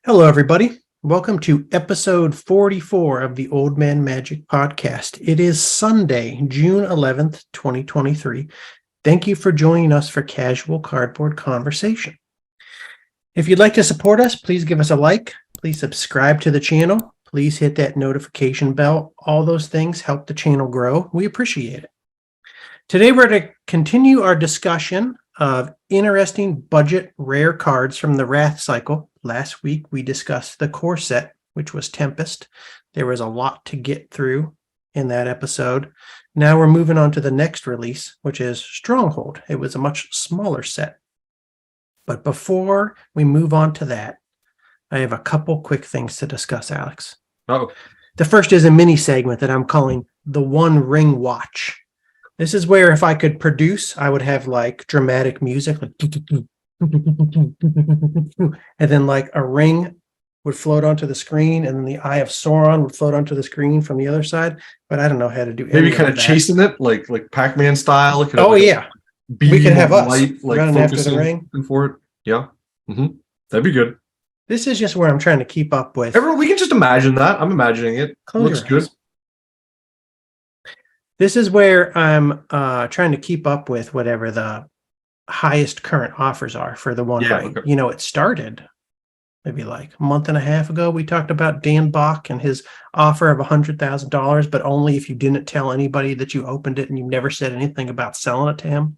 Hello, everybody. Welcome to episode 44 of the Old Man Magic podcast. It is Sunday, June 11th, 2023. Thank you for joining us for casual cardboard conversation. If you'd like to support us, please give us a like. Please subscribe to the channel. Please hit that notification bell. All those things help the channel grow. We appreciate it. Today, we're going to continue our discussion of interesting budget rare cards from the Rath cycle. Last week, we discussed the core set, which was Tempest. There was a lot to get through in that episode. Now we're moving on to the next release, which is Stronghold. It was a much smaller set. But before we move on to that, I have a couple quick things to discuss, Alex. Oh, The first is a mini segment that I'm calling the One Ring Watch. This is where if I could produce, I would have like dramatic music, like and then like a ring would float onto the screen, and then the Eye of Sauron would float onto the screen from the other side. But I don't know how to do maybe kind of chasing it, like Pac-Man style. Oh like yeah, we could have us running after the ring for it. Yeah, that'd be good. This is just where I'm trying to keep up with. Everyone, we can just imagine that. I'm imagining it. Looks good. This is where I'm trying to keep up with whatever the highest current offers are for the one ring. Okay. You know, it started maybe like a month and a half ago. We talked about Dan Bach and his offer of $100,000, but only if you didn't tell anybody that you opened it and you never said anything about selling it to him.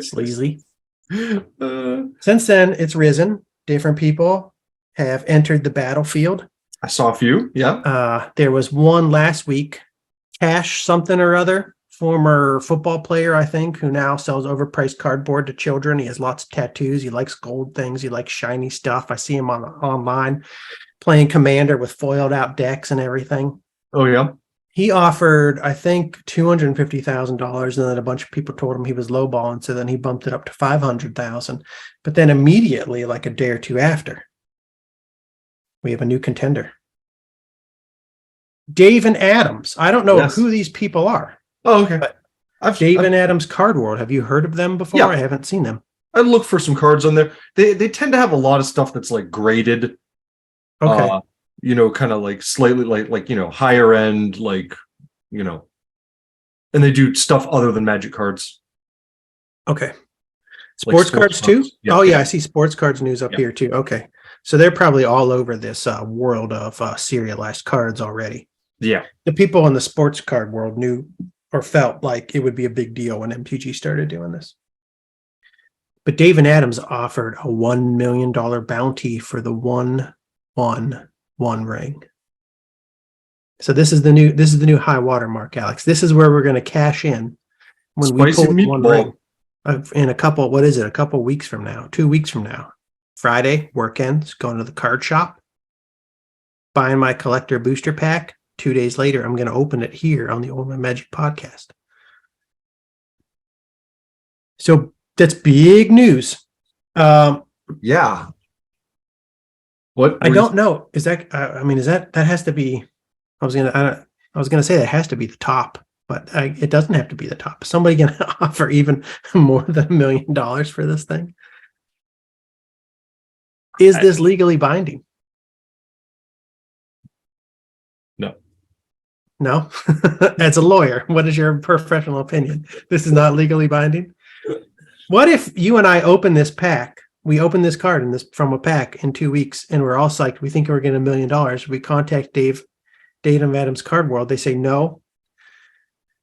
Sleazy. Since then, it's risen. Different people have entered the battlefield. I saw a few. Yeah. There was one last week, Cash something or other, former football player, I think, who now sells overpriced cardboard to children. He has lots of tattoos. He likes gold things. He likes shiny stuff. I see him online playing Commander with foiled out decks and everything. Oh, yeah. He offered, I think, $250,000, and then a bunch of people told him he was lowballing, so then he bumped it up to $500,000. But then immediately, like a day or two after, we have a new contender. Dave and Adams. I don't know who these people are. Oh, okay. But Dave and Adams Card World. Have you heard of them before? Yeah. I haven't seen them. I look for some cards on there. They tend to have a lot of stuff that's like graded. Okay. Kind of like slightly like higher end, and they do stuff other than Magic cards. Okay. Sports cards too? Yeah. Yeah, I see sports cards news up here too. Okay. So they're probably all over this world of serialized cards already. Yeah. The people in the sports card world knew or felt like it would be a big deal when MTG started doing this. But Dave and Adams offered a $1 million bounty for the 1/1/1 ring. So this is the new high water mark, Alex. This is where we're going to cash in when we pull one ring in a couple weeks from now, 2 weeks from now. Friday, work ends, going to the card shop, buying my collector booster pack. 2 days later, I'm going to open it here on the Old Man Magic podcast. So that's big news. Yeah. What I don't know. Is that? That has to be. I was gonna say that has to be the top, but it doesn't have to be the top. Somebody going to offer even more than $1 million for this thing? Is this legally binding? No. As a lawyer, what is your professional opinion? This is not legally binding. What if you and I open this pack? We open this card from a pack in 2 weeks, and we're all psyched. We think we're getting $1 million. We contact Dave and Adams Card World. They say no.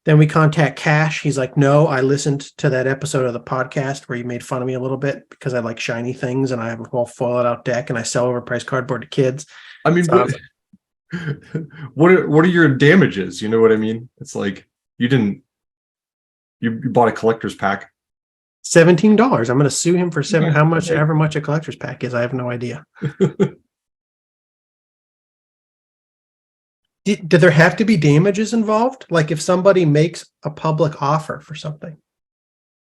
Then we contact Cash. He's like, no, I listened to that episode of the podcast where you made fun of me a little bit because I like shiny things and I have a whole foiled out deck and I sell overpriced cardboard to kids. I mean, what are your damages? You know what I mean? It's like you bought a collector's pack. $17. I'm going to sue him for however much a collector's pack is. I have no idea. Do there have to be damages involved? Like if somebody makes a public offer for something?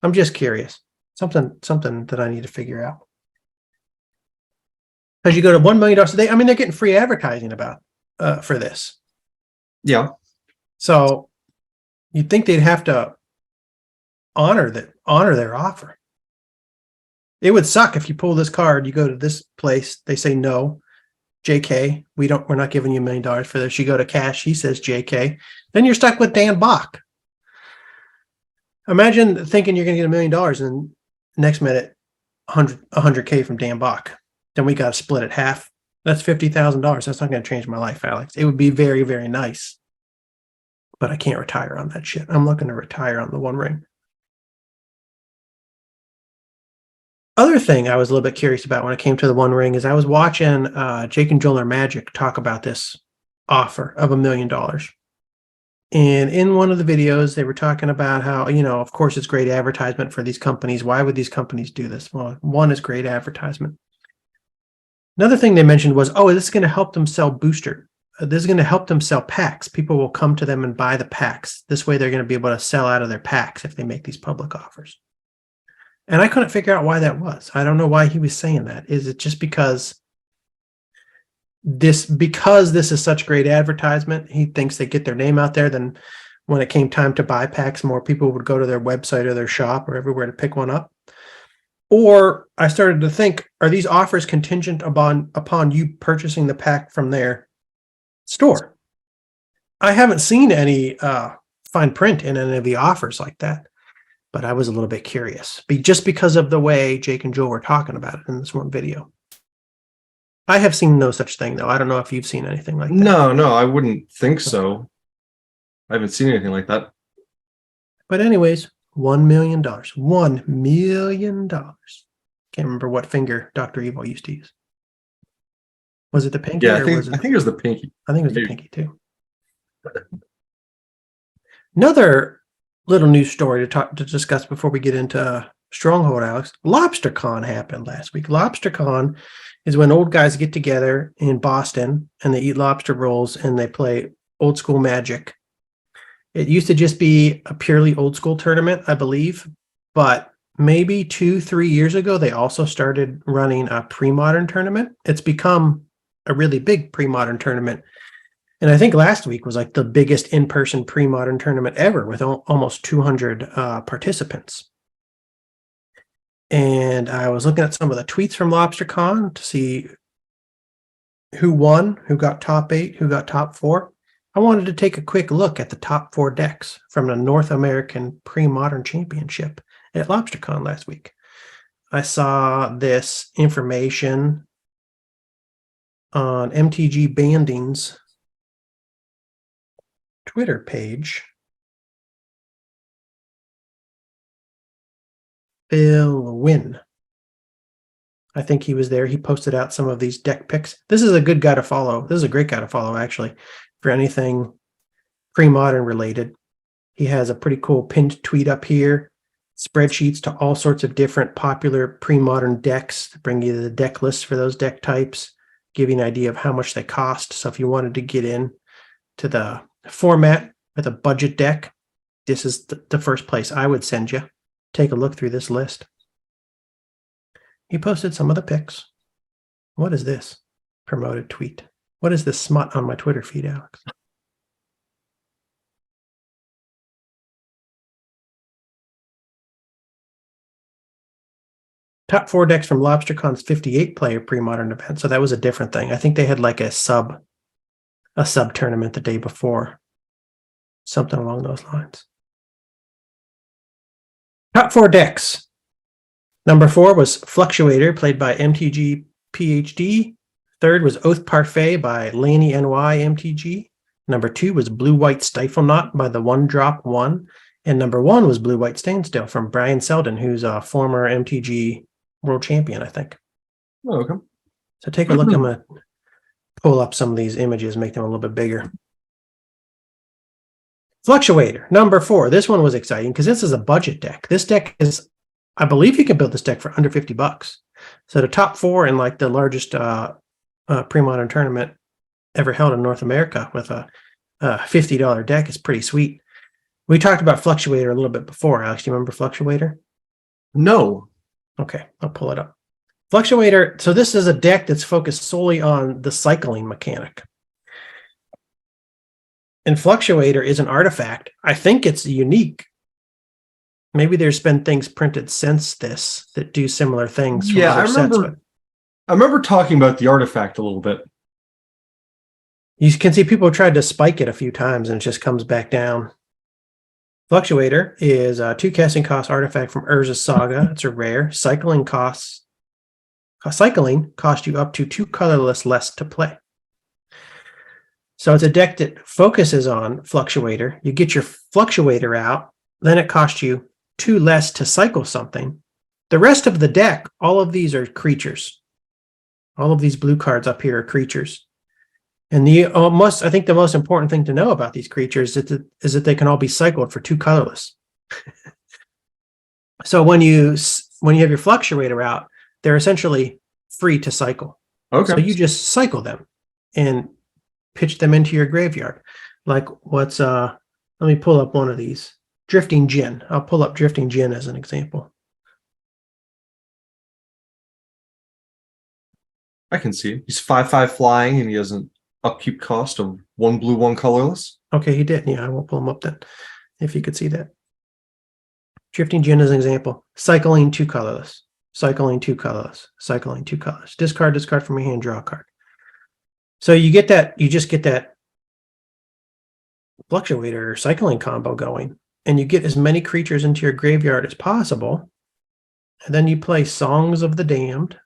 I'm just curious. Something that I need to figure out. As you go to $1 million a day, they're getting free advertising about for this. Yeah. So you'd think they'd have to honor their offer. It would suck if you pull this card, you go to this place, they say no, JK, we're not giving you $1 million for this. You go to cash, he says JK. Then you're stuck with Dan Bach. Imagine thinking you're going to get $1 million and next minute 100K from Dan Bach. Then we got to split it half. That's $50,000. That's not going to change my life, Alex. It would be very, very nice. But I can't retire on that shit. I'm looking to retire on the One Ring. Other thing I was a little bit curious about when it came to the One Ring is I was watching Jake and Joel Magic talk about this offer of $1 million. And in one of the videos, they were talking about how, of course, it's great advertisement for these companies. Why would these companies do this? Well, one is great advertisement. Another thing they mentioned was, this is going to help them sell booster. This is going to help them sell packs. People will come to them and buy the packs. This way, they're going to be able to sell out of their packs if they make these public offers. And I couldn't figure out why that was. I don't know why he was saying that. Is it just because this is such great advertisement, he thinks they get their name out there, then when it came time to buy packs, more people would go to their website or their shop or everywhere to pick one up? Or I started to think, are these offers contingent upon you purchasing the pack from their store? I haven't seen any fine print in any of the offers like that, but I was a little bit curious, just because of the way Jake and Joel were talking about it in this one video. I have seen no such thing, though. I don't know if you've seen anything like that. No, I wouldn't think so. I haven't seen anything like that. But anyways, $1 million. $1 million. Can't remember what finger Dr. Evil used to use. Was it the pinky? Yeah, I think it was the pinky. I think it was the pinky, too. Another little news story to discuss before we get into Stronghold, Alex. LobsterCon happened last week. LobsterCon is when old guys get together in Boston and they eat lobster rolls and they play old school Magic. It used to just be a purely old school tournament, I believe, but maybe 2-3 years ago, they also started running a pre-modern tournament. It's become a really big pre-modern tournament. And I think last week was like the biggest in-person pre-modern tournament ever with almost 200 participants. And I was looking at some of the tweets from LobsterCon to see who won, who got top 8, who got top 4. I wanted to take a quick look at the top 4 decks from the North American Pre-Modern Championship at LobsterCon last week. I saw this information on MTG Banding's Twitter page. Phil Wynn. I think he was there. He posted out some of these deck picks. This is a good guy to follow. This is a great guy to follow, actually, for anything pre-modern related. He has a pretty cool pinned tweet up here, spreadsheets to all sorts of different popular pre-modern decks to bring you the deck lists for those deck types, give you an idea of how much they cost. So if you wanted to get in to the format with a budget deck, this is the first place I would send you. Take a look through this list. He posted some of the picks. What is this? Promoted tweet. What is this smut on my Twitter feed, Alex? Top 4 decks from LobsterCon's 58-player pre-modern event. So that was a different thing. I think they had like a sub tournament the day before. Something along those lines. Top 4 decks. Number 4 was Fluctuator, played by MTG PhD. Third was Oath Parfait by Laney NY MTG. Number 2 was Blue White Stifle Knot by the One Drop One. And number 1 was Blue White Standstill from Brian Selden, who's a former MTG world champion, I think. Oh, okay. So take a look. I'm going to pull up some of these images, make them a little bit bigger. Fluctuator, number 4. This one was exciting because this is a budget deck. This deck is, I believe you can build this deck for under $50. So the top 4 in like the largest pre-modern tournament ever held in North America with a $50 deck is pretty sweet. We talked about Fluctuator a little bit before. Alex, do you remember Fluctuator? No. Okay, I'll pull it up. Fluctuator, so this is a deck that's focused solely on the cycling mechanic. And Fluctuator is an artifact. I think it's unique. Maybe there's been things printed since this that do similar things. Yeah, I remember talking about the artifact a little bit. You can see people tried to spike it a few times and it just comes back down. Fluctuator is a 2 casting cost artifact from Urza's Saga. It's a rare. Cycling cost you up to 2 colorless less to play. So it's a deck that focuses on Fluctuator. You get your Fluctuator out, then it costs you 2 less to cycle something. The rest of the deck, all of these are creatures. All of these blue cards up here are creatures. And I think the most important thing to know about these creatures is that they can all be cycled for 2 colorless. So when you have your Fluctuator out, they're essentially free to cycle. Okay. So you just cycle them and pitch them into your graveyard. Like let me pull up one of these. Drifting Djinn. I'll pull up Drifting Djinn as an example. I can see it. He's 5/5 flying and he has an upkeep cost of 1 blue, 1 colorless. Okay, he did. Yeah, I won't pull him up then. If you could see that. Drifting Djinn as an example. Cycling 2 colorless. Cycling 2 colorless. Cycling 2 colorless. Discard from your hand, draw a card. So you just get that Fluctuator cycling combo going, and you get as many creatures into your graveyard as possible. And then you play Songs of the Damned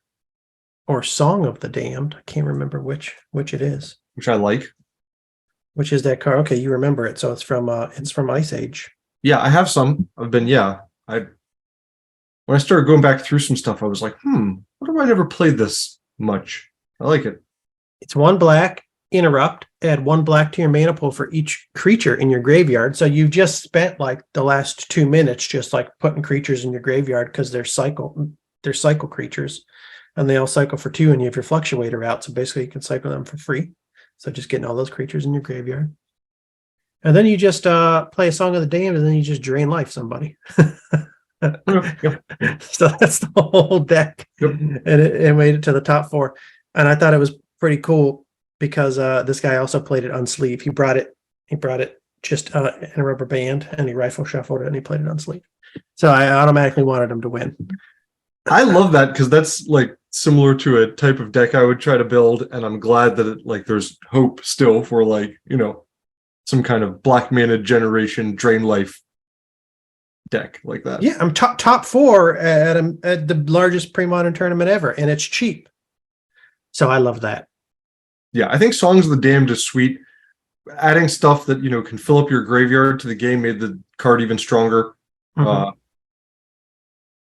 or Song of the Damned. I can't remember which it is. Which I like. Which is that card? Okay, you remember it. So it's from Ice Age. Yeah, I have some. When I started going back through some stuff, I was like, what have I never played this much? I like it. It's 1 black, interrupt, add 1 black to your mana pool for each creature in your graveyard. So you've just spent like the last 2 minutes just like putting creatures in your graveyard because they're cycle creatures. And they all cycle for 2, and you have your Fluctuator out. So basically you can cycle them for free. So just getting all those creatures in your graveyard. And then you just play a Song of the Damned, and then you just drain life somebody. Yep. So that's the whole deck. Yep. And it made it to the top 4. And I thought it was pretty cool because this guy also played it unsleeve. He brought it just in a rubber band, and he rifle shuffled it, and he played it unsleeve. So I automatically wanted him to win. I love that because that's like similar to a type of deck I would try to build, and I'm glad that there's hope still for some kind of black mana generation drain life deck like that. Yeah, I'm top 4 at the largest pre-modern tournament ever, and it's cheap. So I love that. Yeah, I think Songs of the Damned is sweet. Adding stuff that can fill up your graveyard to the game made the card even stronger. Mm-hmm.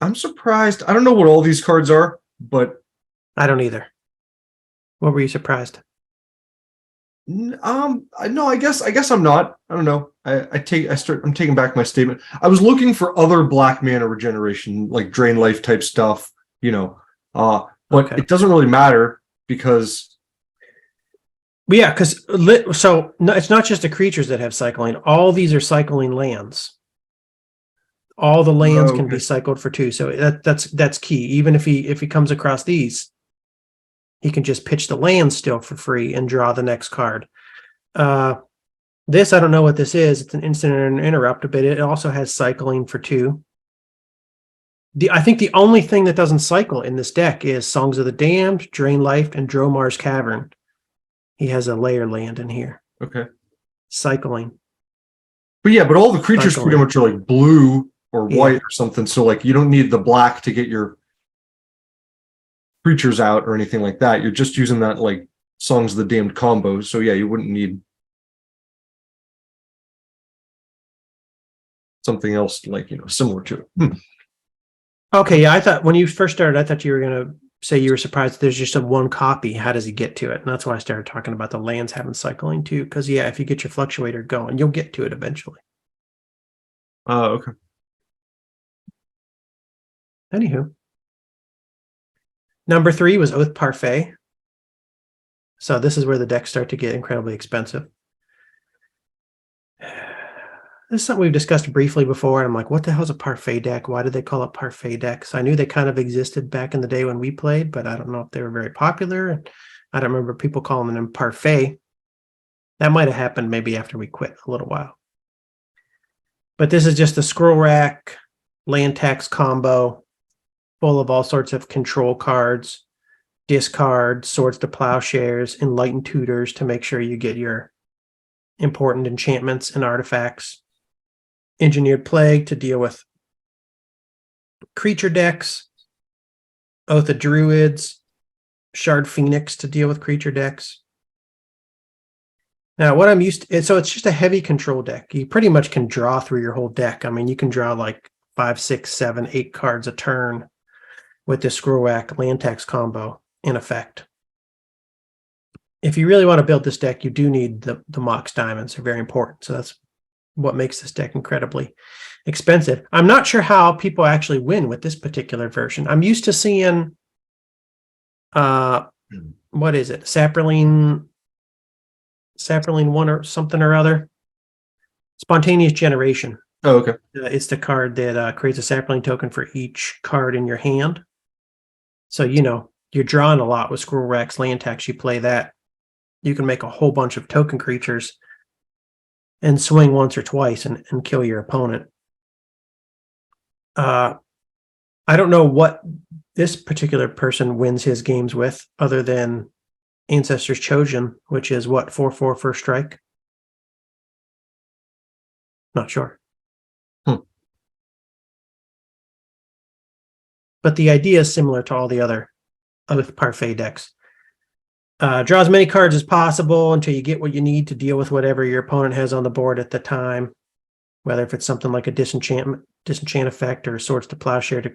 I'm surprised. I don't know what all these cards are, but I don't either. What were you surprised? No, I guess I'm not. I don't know. I'm taking back my statement. I was looking for other black mana regeneration, like drain life type stuff, but Okay. It doesn't really matter because. Yeah, because it's not just the creatures that have cycling. All these are cycling lands. All the lands can be cycled for 2, so that's key. Even if he comes across these, he can just pitch the land still for free and draw the next card. This, I don't know what this is. It's an instant and an interrupt, but it also has cycling for 2. I think the only thing that doesn't cycle in this deck is Songs of the Damned, Drain Life, and Dromar's Cavern. He has a layer land in here. Okay. Cycling. But all the creatures Cycling. pretty much are like blue or white or something. So you don't need the black to get your creatures out or anything like that. You're just using that Songs of the Damned combo. So yeah, you wouldn't need something else similar to it. Okay, yeah, I thought when you first started, I thought you were going to say you were surprised there's just a 1 copy. How does he get to it? And that's why I started talking about the lands having cycling too. Because yeah, if you get your Fluctuator going, you'll get to it eventually. Okay. Anywho. Number 3 was Oath Parfait. So this is where the decks start to get incredibly expensive. This is something we've discussed briefly before, and I'm like, what the hell is a Parfait deck? Why did they call it Parfait decks? I knew they kind of existed back in the day when we played, but I don't know if they were very popular. And I don't remember people calling them Parfait. That might have happened maybe after we quit a little while. But this is just a scroll rack, land tax combo, full of all sorts of control cards. discard Swords to Plowshares, Enlightened Tutors to make sure you get your important enchantments and artifacts, Engineered Plague to deal with creature decks, Oath of Druids, Shard Phoenix to deal with creature decks. Now, what I'm used to, so it's just a heavy control deck. You pretty much can draw through your whole deck. I mean, you can draw like 5, 6, 7, 8 cards a turn with this Scrollrack land tax combo in effect. If you really want to build this deck, you do need the Mox Diamonds. They're very important. So that's what makes this deck incredibly expensive. I'm not sure how people actually win with this particular version. I'm used to seeing, what is it? Saproling 1 or something or other. Spontaneous Generation. Oh, okay. It's the card that creates a sapling token for each card in your hand. So, you're drawing a lot with Scrollrack's land tax. You play that. You can make a whole bunch of token creatures and swing once or twice and kill your opponent. I don't know what this particular person wins his games with other than Ancestors Chosen, which is what, 4/4 first strike? Not sure. But the idea is similar to all the other Parfait decks. Draw as many cards as possible until you get what you need to deal with whatever your opponent has on the board at the time, whether if it's something like a disenchant effect or Swords to Plowshare to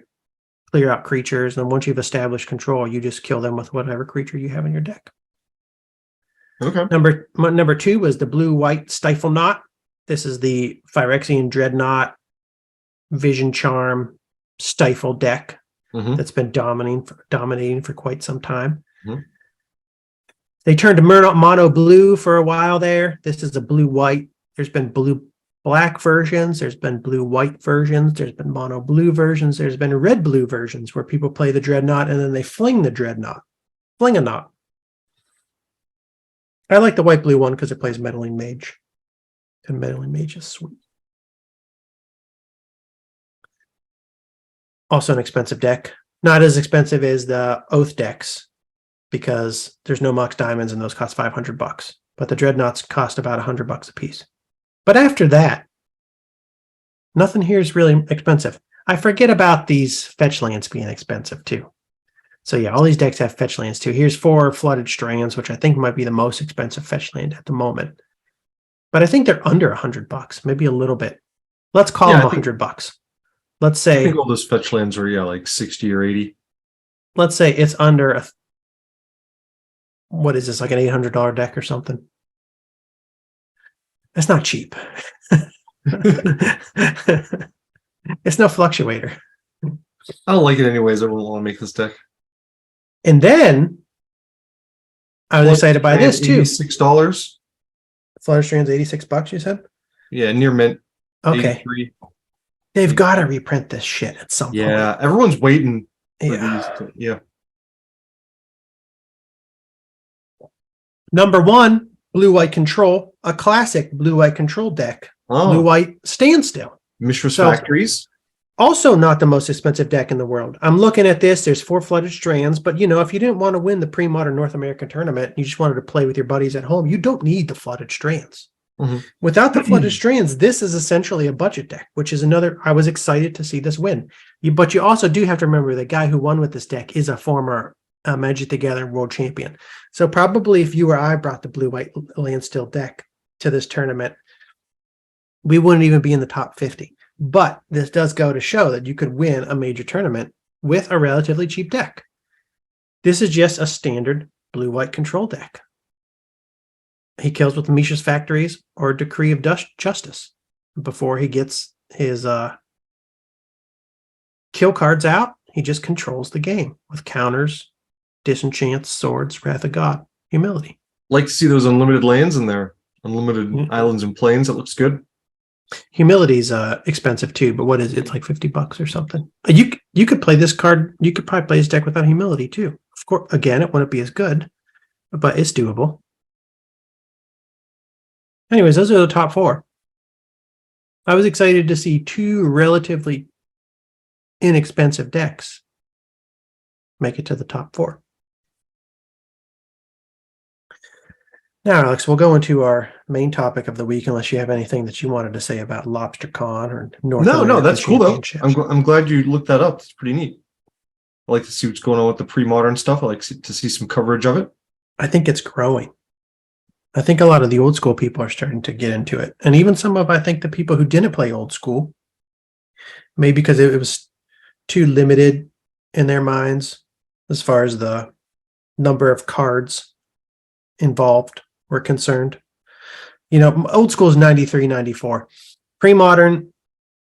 clear out creatures. And once you've established control, you just kill them with whatever creature you have in your deck. Okay. Number 2 was the blue-white Stifle Knot. This is the Phyrexian Dreadnought Vision Charm Stifle deck that's been dominating for quite some time. They turned to mono blue for a while there. This is a blue-white. There's been blue-black versions. There's been blue-white versions. There's been mono blue versions. There's been red-blue versions where people play the Dreadnought and then they fling the Dreadnought. Fling a knot. I like the white-blue one because it plays Meddling Mage. And Meddling Mage is sweet. Also an expensive deck. Not as expensive as the Oath decks because there's no Mox Diamonds and those cost $500. But the Dreadnoughts cost about $100 a piece. But after that, nothing here is really expensive. I forget about these fetch lands being expensive too. So yeah, all these decks have fetch lands too. Here's 4 Flooded Strands, which I think might be the most expensive fetch land at the moment. But I think they're under $100, maybe a little bit. Let's call them $100. Let's say I think all those fetch lands are like 60 or 80. Let's say it's under what is this, like an $800 deck or something? That's not cheap. It's no fluctuator. I don't like it anyways. I wouldn't want to make this deck. And then I was excited by this too. $86. Flutter Strands, $86, you said? Yeah, near mint. Okay. 83. They've got to reprint this shit at some point. Yeah, everyone's waiting for Yeah. these. Yeah. Number 1, Blue-White Control, a classic Blue-White Control deck. Oh. Blue-White Standstill. Mishra's Factories. Also not the most expensive deck in the world. I'm looking at this. There's 4 Flooded Strands, but if you didn't want to win the pre-modern North American tournament, you just wanted to play with your buddies at home, you don't need the Flooded Strands. Without the Flooded Strands, this is essentially a budget deck, which is another. I was excited to see this win. But you also do have to remember the guy who won with this deck is a former Magic the Gathering world champion. So probably if you or I brought the Blue-White Landstill deck to this tournament, we wouldn't even be in the top 50. But this does go to show that you could win a major tournament with a relatively cheap deck. This is just a standard Blue-White Control deck. He kills with Mishra's Factories or Decree of Justice before he gets his kill cards out. He just controls the game with counters, disenchants, swords, Wrath of God, Humility. Like to see those unlimited lands in there. Unlimited islands and plains. That looks good. Humility's expensive too, but what is it? It's like $50 or something. You could play this card. You could probably play this deck without Humility too. Of course, again, it wouldn't be as good, but it's doable. Anyways, those are the top 4. I was excited to see 2 relatively inexpensive decks make it to the top 4. Now, Alex, we'll go into our main topic of the week, unless you have anything that you wanted to say about LobsterCon or North No, American that's cool though. Championships. I'm glad you looked that up. It's pretty neat. I like to see what's going on with the pre-modern stuff. I like to see some coverage of it. I think it's growing. I think a lot of the old school people are starting to get into it. And even some of, I think, the people who didn't play old school, maybe because it was too limited in their minds as far as the number of cards involved were concerned. Old school is 93, 94. Pre-modern,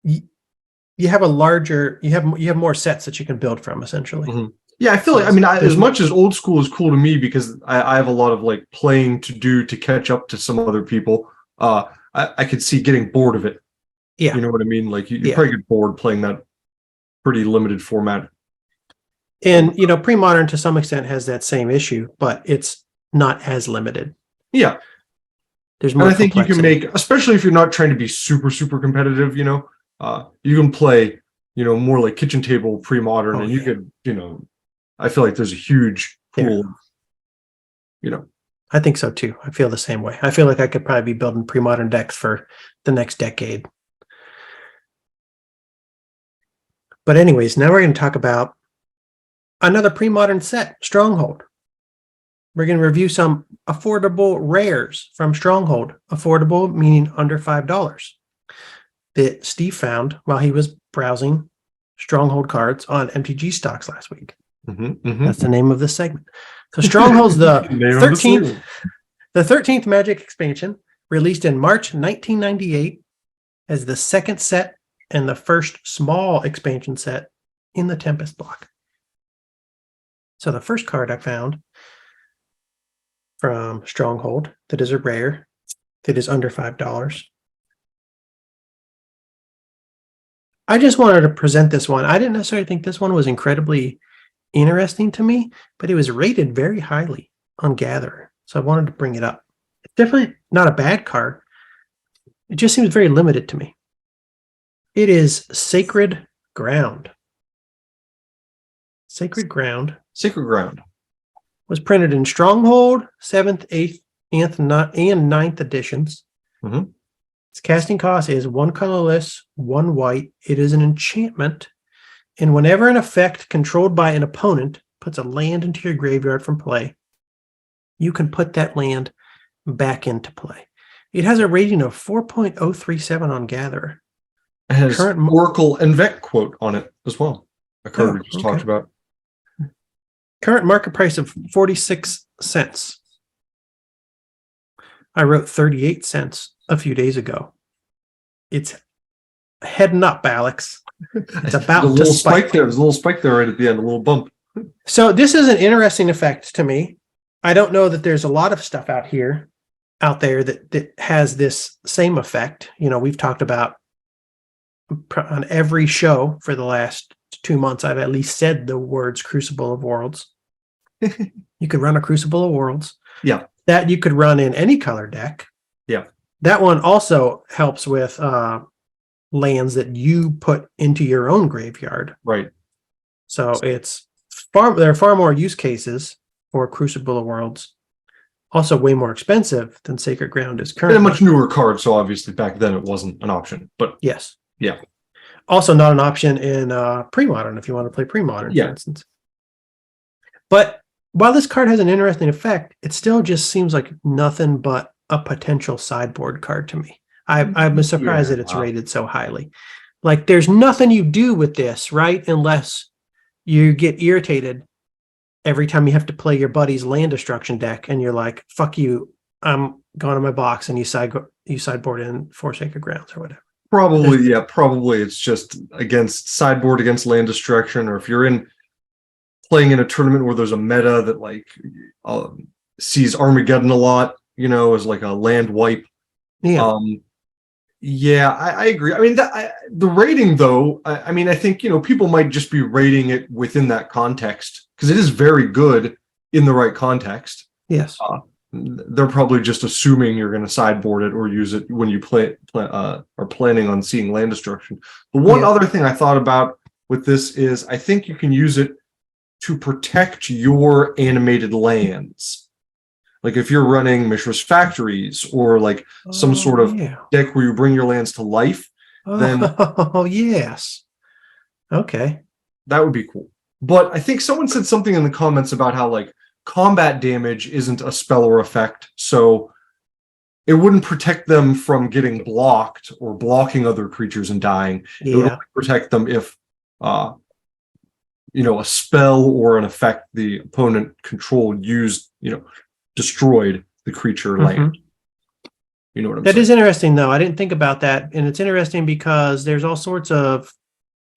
you have a larger, you have more sets that you can build from, essentially. Mm-hmm. Yeah, I feel like, as much as old school is cool to me because I have a lot of like playing to do to catch up to some other people, I could see getting bored of it. Yeah. You know what I mean? Like you probably get bored playing that pretty limited format. And, pre-modern to some extent has that same issue, but it's not as limited. Yeah. There's more. And I think you can make, especially if you're not trying to be super, super competitive, you can play, more like kitchen table pre-modern and you could, I feel like there's a huge pool, I think so too. I feel the same way. I feel like I could probably be building pre-modern decks for the next decade. But anyways, now we're going to talk about another pre-modern set, Stronghold. We're going to review some affordable rares from Stronghold. Affordable meaning under $5 that Steve found while he was browsing Stronghold cards on MTG stocks last week. That's the name of this segment. So Stronghold's the 13th Magic expansion, released in March 1998 as the second set and the first small expansion set in the Tempest block. So the first card I found from Stronghold that is a rare, that is under $5. I just wanted to present this one. I didn't necessarily think this one was incredibly interesting to me, but it was rated very highly on Gatherer. So I wanted to bring it up. It's definitely not a bad card. It just seems very limited to me. It is Sacred Ground. Sacred Ground was printed in Stronghold, 7th, 8th, and 9th editions. Its casting cost is 1 colorless, 1 white. It is an enchantment. And whenever an effect controlled by an opponent puts a land into your graveyard from play, you can put that land back into play. It has a rating of 4.037 on Gatherer. It has Oracle and Vec quote on it as well. A card we just talked about. Current market price of 46 cents. I wrote 38 cents a few days ago. It's heading up, Alex. It's about a little to spike. There's a little spike there right at the end, a little bump. So this is an interesting effect to me. I don't know that there's a lot of stuff out there that has this same effect. We've talked about on every show for the last 2 months, I've at least said the words Crucible of Worlds. You could run a Crucible of Worlds. Yeah. That you could run in any color deck. Yeah. That one also helps with lands that you put into your own graveyard. Right. So there are far more use cases for Crucible of Worlds. Also way more expensive than Sacred Ground is currently. And a much newer card, so obviously back then it wasn't an option. But yes. Yeah. Also not an option in pre-modern if you want to play pre-modern, for instance. But while this card has an interesting effect, it still just seems like nothing but a potential sideboard card to me. I'm surprised that it's rated so highly. Like there's nothing you do with this, right? Unless you get irritated every time you have to play your buddy's land destruction deck and you're like, fuck you, I'm going to my box, and you sideboard in 4 Sacred Grounds or whatever. Probably it's just sideboard against land destruction, or if you're playing in a tournament where there's a meta that like sees Armageddon a lot, as like a land wipe. Yeah. I agree. I mean, the rating though, I think, people might just be rating it within that context because it is very good in the right context. Yes. They're probably just assuming you're going to sideboard it or use it when you are planning on seeing land destruction. But one other thing I thought about with this is I think you can use it to protect your animated lands. Like if you're running Mishra's Factories or like some sort of yeah. deck where you bring your lands to life, then Oh, yes. Okay. that would be cool. But I think someone said something in the comments about how like combat damage isn't a spell or effect, so it wouldn't protect them from getting blocked or blocking other creatures and dying. It would Yeah. only protect them if a spell or an effect the opponent controlled used, destroyed the creature land. You know what I'm That saying? is interesting, though. I didn't think about that. And it's interesting because there's all sorts of,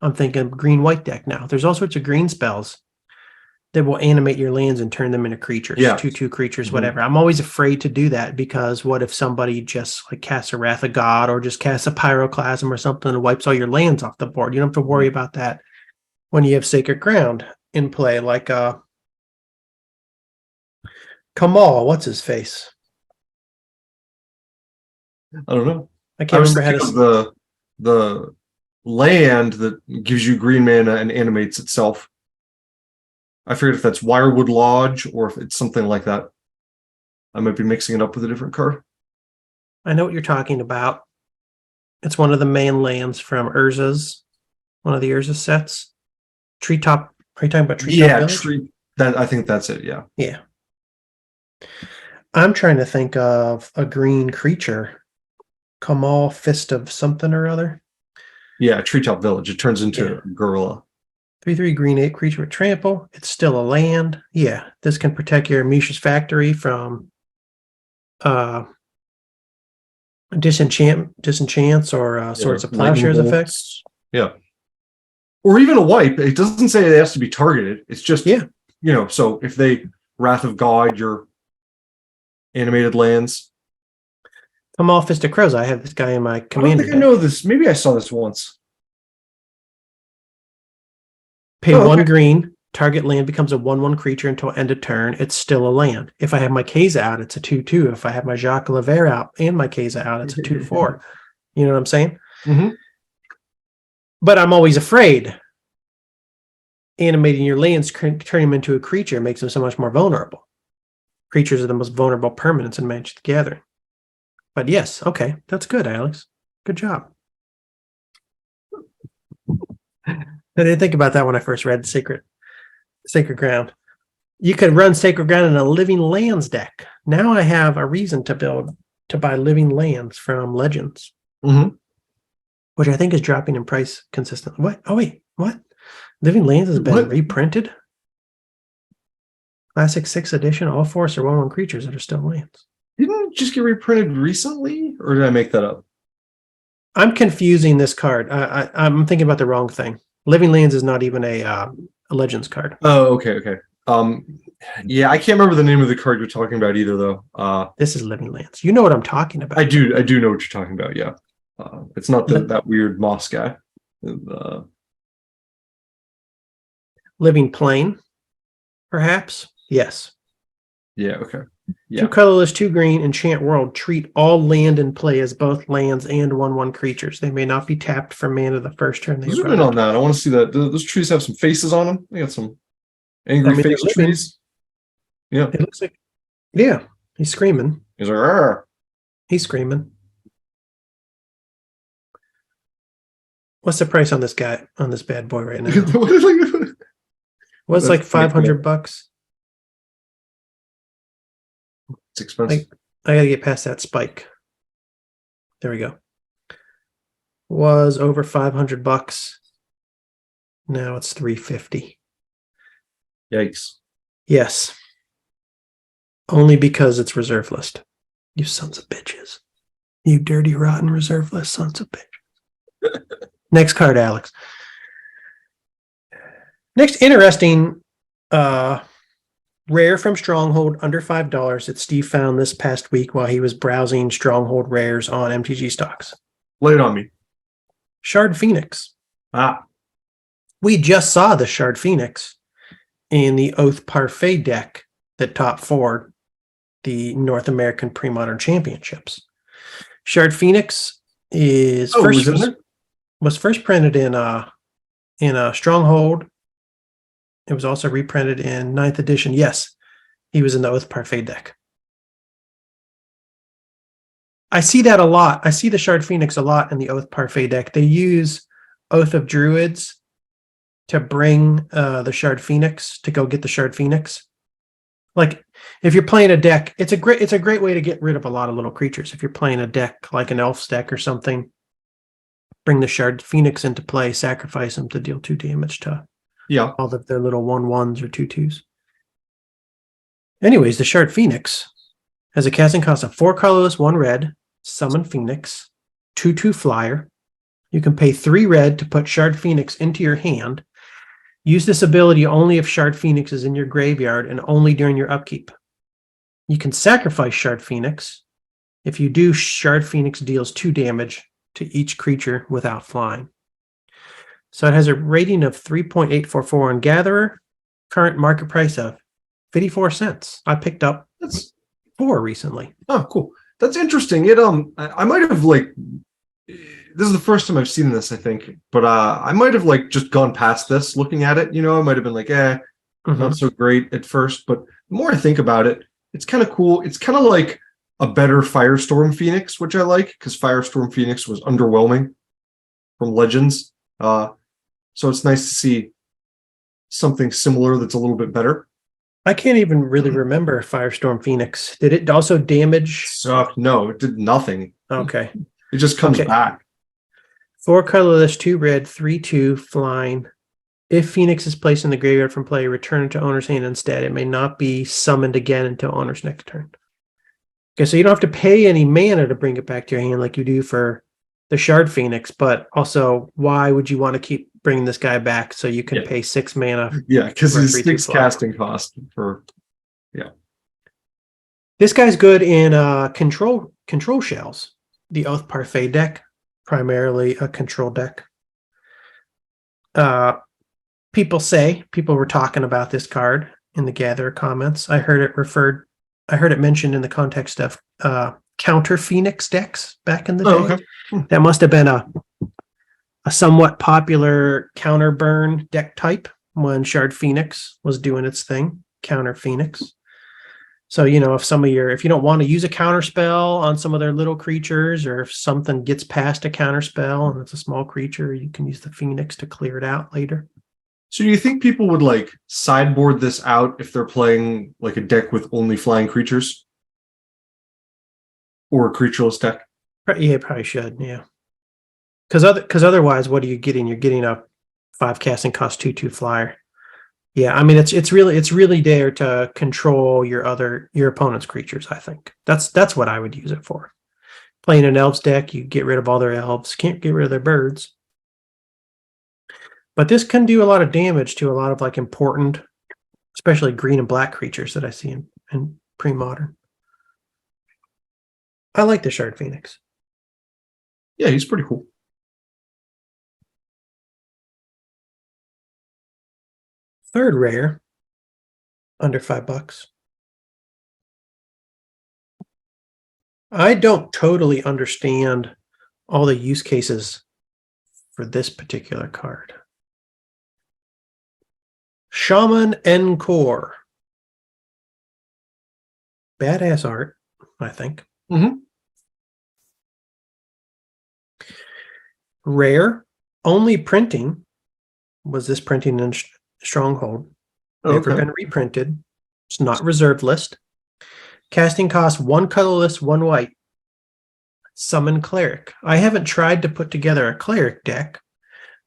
I'm thinking green-white deck now. There's all sorts of green spells that will animate your lands and turn them into creatures, Yeah. 2/2 creatures, Mhm. whatever. I'm always afraid to do that because what if somebody just like casts a Wrath of God or just casts a Pyroclasm or something and wipes all your lands off the board? You don't have to worry about that when you have Sacred Ground in play, like Kamal, what's his face? I don't know. I I can't was remember how thinking to. of the land that gives you green mana and animates itself. I forget if that's Wirewood Lodge or if it's something like that. I might be mixing it up with a different card. I know what you're talking about. It's one of the main lands from Urza's, one of the Urza sets. Treetop. Are you talking about Treetop Village? I think that's it. Yeah. Yeah. I'm trying to think of a green creature. Kamal Fist of something or other. Yeah, Treetop Village. It turns into a gorilla. 3/3 green 8 creature with trample. It's still a land. Yeah. This can protect your Mishra's Factory from disenchants or Swords of Lightning Plowshares bolts. effects. Yeah. Or even a wipe. It doesn't say it has to be targeted. It's just, so if they Wrath of God, your animated lands. Kamal Fist of Crows. I have this guy in my I don't commander think deck. I know this. Maybe I saw this once. Pay 1 green. Target land becomes a 1/1 creature until end of turn. It's still a land. If I have my Keza out, it's a 2/2. If I have my Jacques Lever out and my Keza out, it's a 2/4. You know what I'm saying? Mm-hmm. But I'm always afraid. Animating your lands, turning them into a creature makes them so much more vulnerable. Creatures are the most vulnerable permanents in Magic the Gathering. But yes, okay, that's good, Alex. Good job. I didn't think about that when I first read Sacred Ground. You could run Sacred Ground in a Living Lands deck. Now I have a reason to buy Living Lands from Legends, which I think is dropping in price consistently. What? Oh wait, what? Living Lands has been reprinted. Classic 6th edition. All 4s are 1/1 creatures that are still lands. Didn't it just get reprinted recently, or did I make that up? I'm confusing this card. I'm thinking about the wrong thing. Living Lands is not even a Legends card. Oh, okay. Yeah, I can't remember the name of the card you're talking about either, though. This is Living Lands. You know what I'm talking about. I do know what you're talking about. Yeah, it's not that weird moss guy. Living Plane, perhaps. Yes. Yeah. Okay. Yeah. 2 colorless, 2 green, enchant world. Treat all land in play as both lands and 1/1 creatures. They may not be tapped for mana the first turn they are Zoom in on that. I want to see that. Those trees have some faces on them. They got some angry face trees. Yeah. It looks like, yeah, he's screaming. He's like, "Arr." He's screaming. What's the price on this guy, on this bad boy right now? What's like $500? It's expensive. I gotta get past that spike. There we go. Was over $500. Now it's $350. Yikes. Yes. Only because it's reserve list. You sons of bitches. You dirty, rotten reserve list sons of bitches. Next card, Alex. Next interesting rare from Stronghold under $5 that Steve found this past week while he was browsing Stronghold rares on MTG stocks. Lay it on me. Shard Phoenix. We just saw the Shard Phoenix in the Oath Parfait deck that top 4 the North American Pre-Modern Championships. Shard Phoenix was first printed in a Stronghold. It was also reprinted in 9th edition. Yes, he was in the Oath Parfait deck. I see that a lot. I see the Shard Phoenix a lot in the Oath Parfait deck. They use Oath of Druids to bring the Shard Phoenix to go get the Shard Phoenix. Like if you're playing a deck, it's a great way to get rid of a lot of little creatures. If you're playing a deck like an Elf's deck or something, bring the Shard Phoenix into play, sacrifice them to deal 2 damage to all of their little 1/1s or 2/2s. Anyways, the Shard Phoenix has a casting cost of 4 colorless, 1 red, summon Phoenix, 2/2 flyer. You can pay 3 red to put Shard Phoenix into your hand. Use this ability only if Shard Phoenix is in your graveyard and only during your upkeep. You can sacrifice Shard Phoenix. If you do, Shard Phoenix deals 2 damage to each creature without flying. So it has a rating of 3.844 on Gatherer, current market price of 54 cents. I picked up 4 recently. Oh, cool. That's interesting. It I might have like, this is the first time I've seen this, I think, but I might have like just gone past this looking at it. You know, I might have been like, not so great at first, but the more I think about it, it's kind of cool. It's kind of like a better Firestorm Phoenix, which I like because Firestorm Phoenix was underwhelming from Legends. So it's nice to see something similar that's a little bit better. I can't even really remember Firestorm Phoenix. Did it also damage? No, it did nothing. Okay. It just comes back. 4 colorless, 2 red, 3/2 flying. If Phoenix is placed in the graveyard from play, return it to owner's hand instead. It may not be summoned again until owner's next turn. Okay, so you don't have to pay any mana to bring it back to your hand like you do for the Shard Phoenix, but also why would you want to keep bringing this guy back so you can pay 6 mana? Yeah, because his 6 casting cost for This guy's good in control shells. The Oath Parfait deck, primarily a control deck. People were talking about this card in the Gatherer comments. I heard it mentioned in the context of counter Phoenix decks back in the day. Okay. That must have been a somewhat popular counter burn deck type when Shard Phoenix was doing its thing, counter Phoenix. So, you know, if you don't want to use a counter spell on some of their little creatures, or if something gets past a counter spell and it's a small creature, you can use the Phoenix to clear it out later. So do you think people would like sideboard this out if they're playing like a deck with only flying creatures? Or a creatureless deck? Yeah, probably should, yeah. Because otherwise, what are you getting? You're getting a 5 casting cost 2/2 flyer. Yeah, I mean it's really there to control your opponent's creatures, I think. That's what I would use it for. Playing an elves deck, you get rid of all their elves, can't get rid of their birds. But this can do a lot of damage to a lot of like important, especially green and black creatures that I see in pre-modern. I like the Shard Phoenix. Yeah, he's pretty cool. Third rare, under $5. I don't totally understand all the use cases for this particular card. Shaman Encore. Badass art, I think. Rare, only printing was this printing in Stronghold. Never been reprinted. It's not reserved list. Casting cost 1 colorless, 1 white. Summon Cleric. I haven't tried to put together a Cleric deck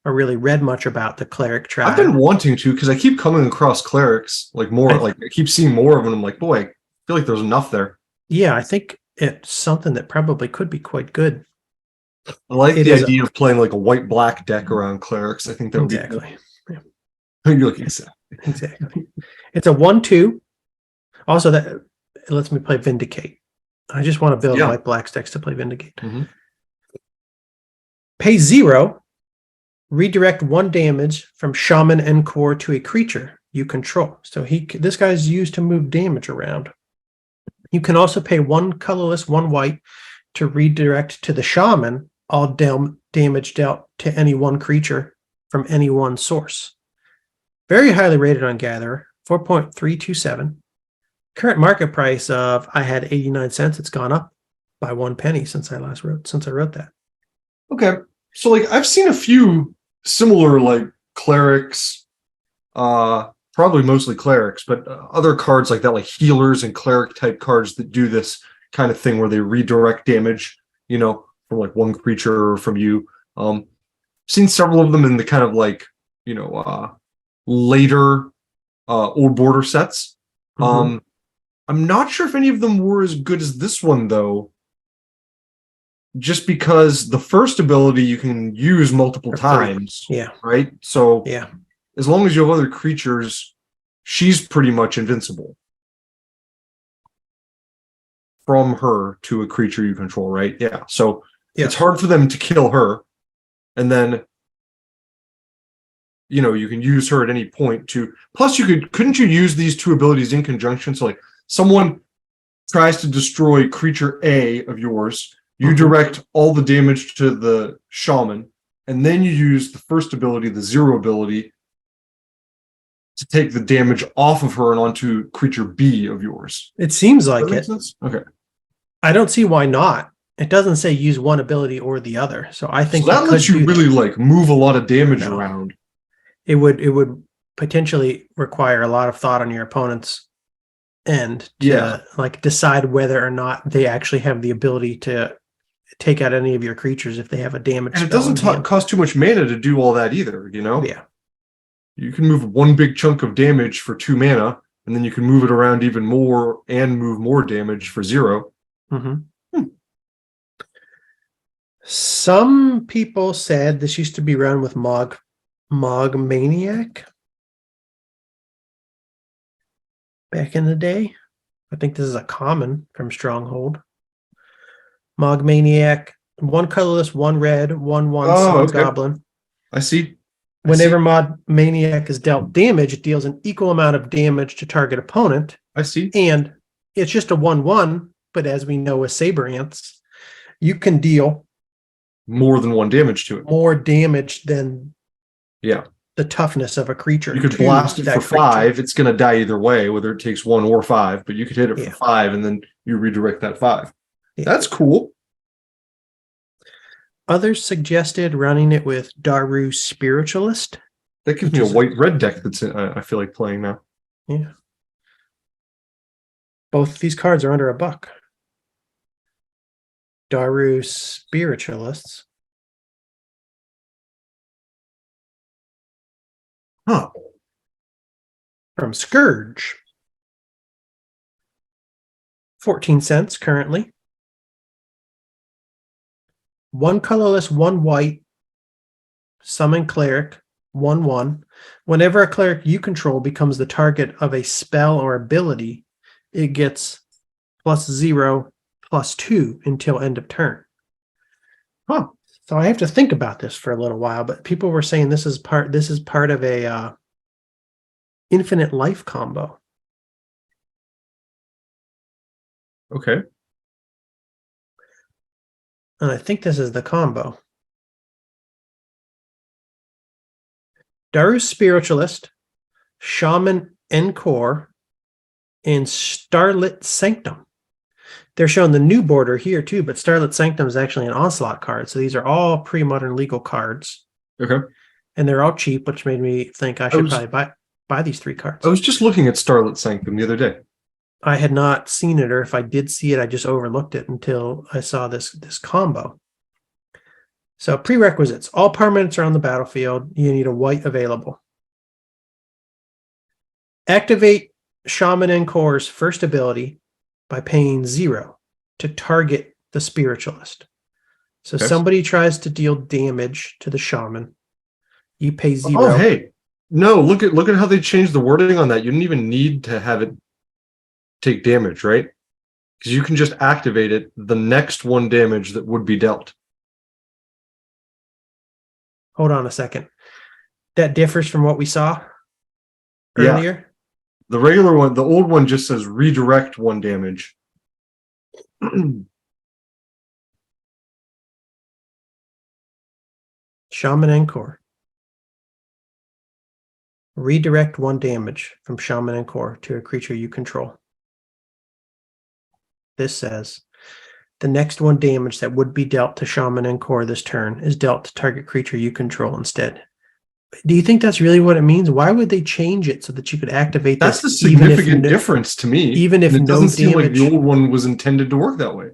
or really read much about the Cleric tribe. I've been wanting to because I keep coming across Clerics like more. I keep seeing more of them. I'm like, boy, I feel like there's enough there. Yeah, I think it's something that probably could be quite good. I like the idea of playing like a white-black deck around Clerics. I think that would be cool. You're looking at Exactly. It's a 1/2. Also, that lets me play Vindicate. I just want to build white-black decks to play Vindicate. Pay 0. Redirect 1 damage from Shaman Encore to a creature you control. So this guy's used to move damage around. You can also pay 1 colorless, 1 white to redirect to the Shaman all damage dealt to any one creature from any one source. Very highly rated on Gatherer, 4.327. Current market price of, I had 89 cents. It's gone up by 1 penny since I wrote that. Okay. So like I've seen a few similar like clerics, probably mostly clerics, but other cards like that, like healers and cleric type cards that do this kind of thing where they redirect damage, from like one creature or from you. Seen several of them in the kind of like, later old border sets. Mhm. I'm not sure if any of them were as good as this one though, just because the first ability you can use multiple For free. times, Yeah. right? So Yeah. as long as you have other creatures, she's pretty much invincible from her to a creature you control, right? Yeah. So Yeah. it's hard for them to kill her. And then, you can use her at any point to, plus couldn't you use these two abilities in conjunction? So like someone tries to destroy creature A of yours, you direct all the damage to the shaman, and then you use the first ability, the zero ability, to take the damage off of her and onto creature B of yours. It seems Does like that make it. sense? Okay. I don't see why not. It doesn't say use one ability or the other. So I think So that lets you really that. like move a lot of damage No. around. It would potentially require a lot of thought on your opponent's end to like decide whether or not they actually have the ability to take out any of your creatures if they have a damage And it spell doesn't in hand. cost too much mana to do all that either, Yeah. You can move one big chunk of damage for 2 mana, and then you can move it around even more and move more damage for 0. Some people said this used to be run with Mog Maniac back in the day. I think this is a common from Stronghold. Mog Maniac, 1 colorless, 1 red, 1/1 summons goblin. I see. Whenever Mod Maniac is dealt damage, it deals an equal amount of damage to target opponent. I see. And it's just a 1/1, but as we know with Saber Ants, you can deal more than 1 damage to it. More damage than the toughness of a creature. You could blast it for 5. It's going to die either way, whether it takes 1 or 5, but you could hit it for 5 and then you redirect that 5. That's cool. Others suggested running it with Daru Spiritualist. That gives me a white-red deck that's I feel like playing now. Yeah. Both these cards are under $1. Daru Spiritualists. Huh. From Scourge. 14 cents currently. 1 colorless, 1 white, summon cleric, 1/1. Whenever a cleric you control becomes the target of a spell or ability, it gets +0, +2 until end of turn. Huh. So I have to think about this for a little while, but people were saying this is part of a infinite life combo. Okay. And I think this is the combo. Daru Spiritualist, Shaman Encore, and Starlit Sanctum. They're showing the new border here too, but Starlit Sanctum is actually an Onslaught card. So these are all pre-modern legal cards. Okay. And they're all cheap, which made me think I should probably buy these 3 cards. I was just looking at Starlit Sanctum the other day. I had not seen it, or if I did see it, I just overlooked it until I saw this combo. So prerequisites. All permanents are on the battlefield. You need a white available. Activate Shaman Encore's first ability by paying 0 to target the Spiritualist. So somebody tries to deal damage to the Shaman. You pay 0. Oh, hey. No, look at how they changed the wording on that. You didn't even need to have it take damage, right? Because you can just activate it the next 1 damage that would be dealt. Hold on a second. That differs from what we saw earlier? Yeah. The regular one, the old one just says redirect 1 damage. Shaman Encore. Redirect 1 damage from Shaman Encore to a creature you control. This says the next one damage that would be dealt to Shaman and Core this turn is dealt to target creature you control instead. Do you think that's really what it means? Why would they change it so that you could activate That's this? a significant difference to me. Even if and it no doesn't seem like damage, the old one was intended to work that way.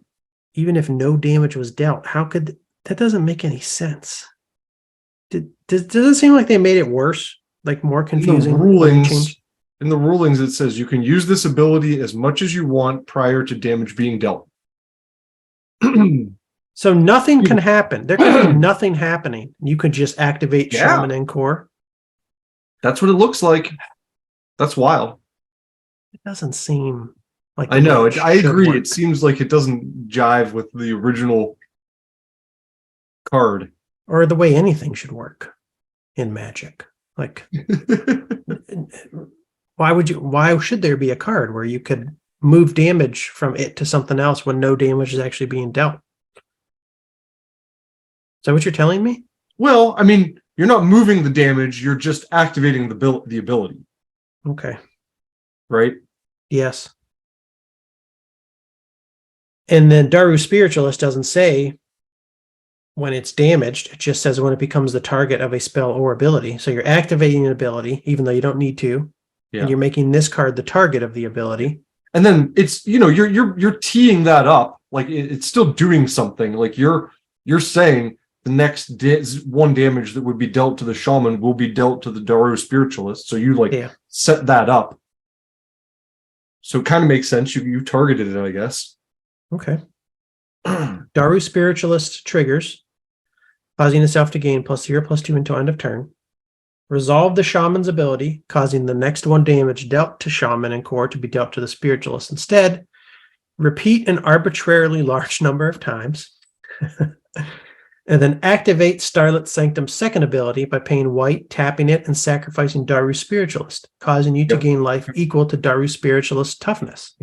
even if no damage was dealt, how could that? Doesn't make any sense. Does it seem like they made it worse, like more confusing? In the rulings, it says you can use this ability as much as you want prior to damage being dealt. So nothing can happen. There could be nothing happening. You could just activate Shaman and Core. That's what it looks like. That's wild. It doesn't seem like I know. I agree. Work. It seems like it doesn't jive with the original card. Or the way anything should work in Magic. Like, why should there be a card where you could move damage from it to something else when no damage is actually being dealt? Is that what you're telling me? Well, I mean, you're not moving the damage, you're just activating the ability. Okay. Right? Yes. And then Daru Spiritualist doesn't say when it's damaged, it just says when it becomes the target of a spell or ability. So you're activating an ability, even though you don't need to. Yeah. And you're making this card the target of the ability. And then it's, you're teeing that up. Like it's still doing something. Like you're saying the next one damage that would be dealt to the Shaman will be dealt to the Daru Spiritualist. So you set that up. So it kind of makes sense. You targeted it, I guess. Okay. Daru Spiritualist triggers, causing itself to gain +0/+2 until end of turn. Resolve the Shaman's ability, causing the next one damage dealt to Shaman and Core to be dealt to the Spiritualist instead. Repeat an arbitrarily large number of times. And then activate Starlit Sanctum's second ability by paying white, tapping it, and sacrificing Daru Spiritualist, causing you to gain life equal to Daru Spiritualist toughness.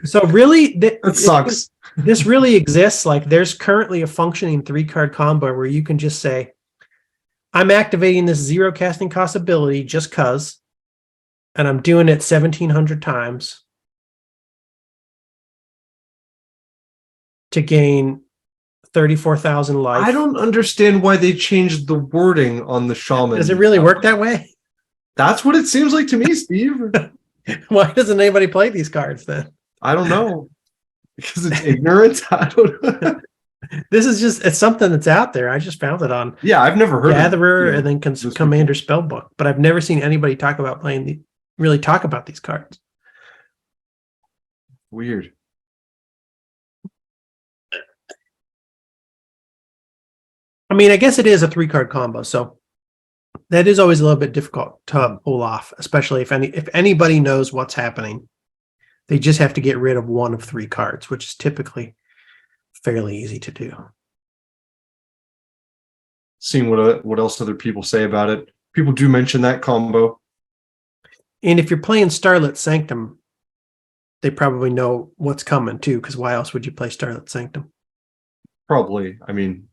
So really, that sucks. This really exists. Like there's currently a functioning 3-card combo where you can just say, I'm activating this 0 casting cost ability just cause, and I'm doing it 1,700 times to gain 34,000 life. I don't understand why they changed the wording on the Shaman. Does it really work that way? That's what it seems like to me, Steve. Why doesn't anybody play these cards then? I don't know. Because it's ignorant. I don't know. This is it's something that's out there. I just found it on I've never heard Gatherer and then Commander Spellbook, but I've never seen anybody talk about really talk about these cards. Weird. I mean, I guess it is a 3-card combo, so that is always a little bit difficult to pull off, especially if anybody knows what's happening. They just have to get rid of one of 3 cards, which is typically fairly easy to do. Seeing what else other people say about it. People do mention that combo. And if you're playing Starlit Sanctum, they probably know what's coming too, because why else would you play Starlit Sanctum? Probably. I mean,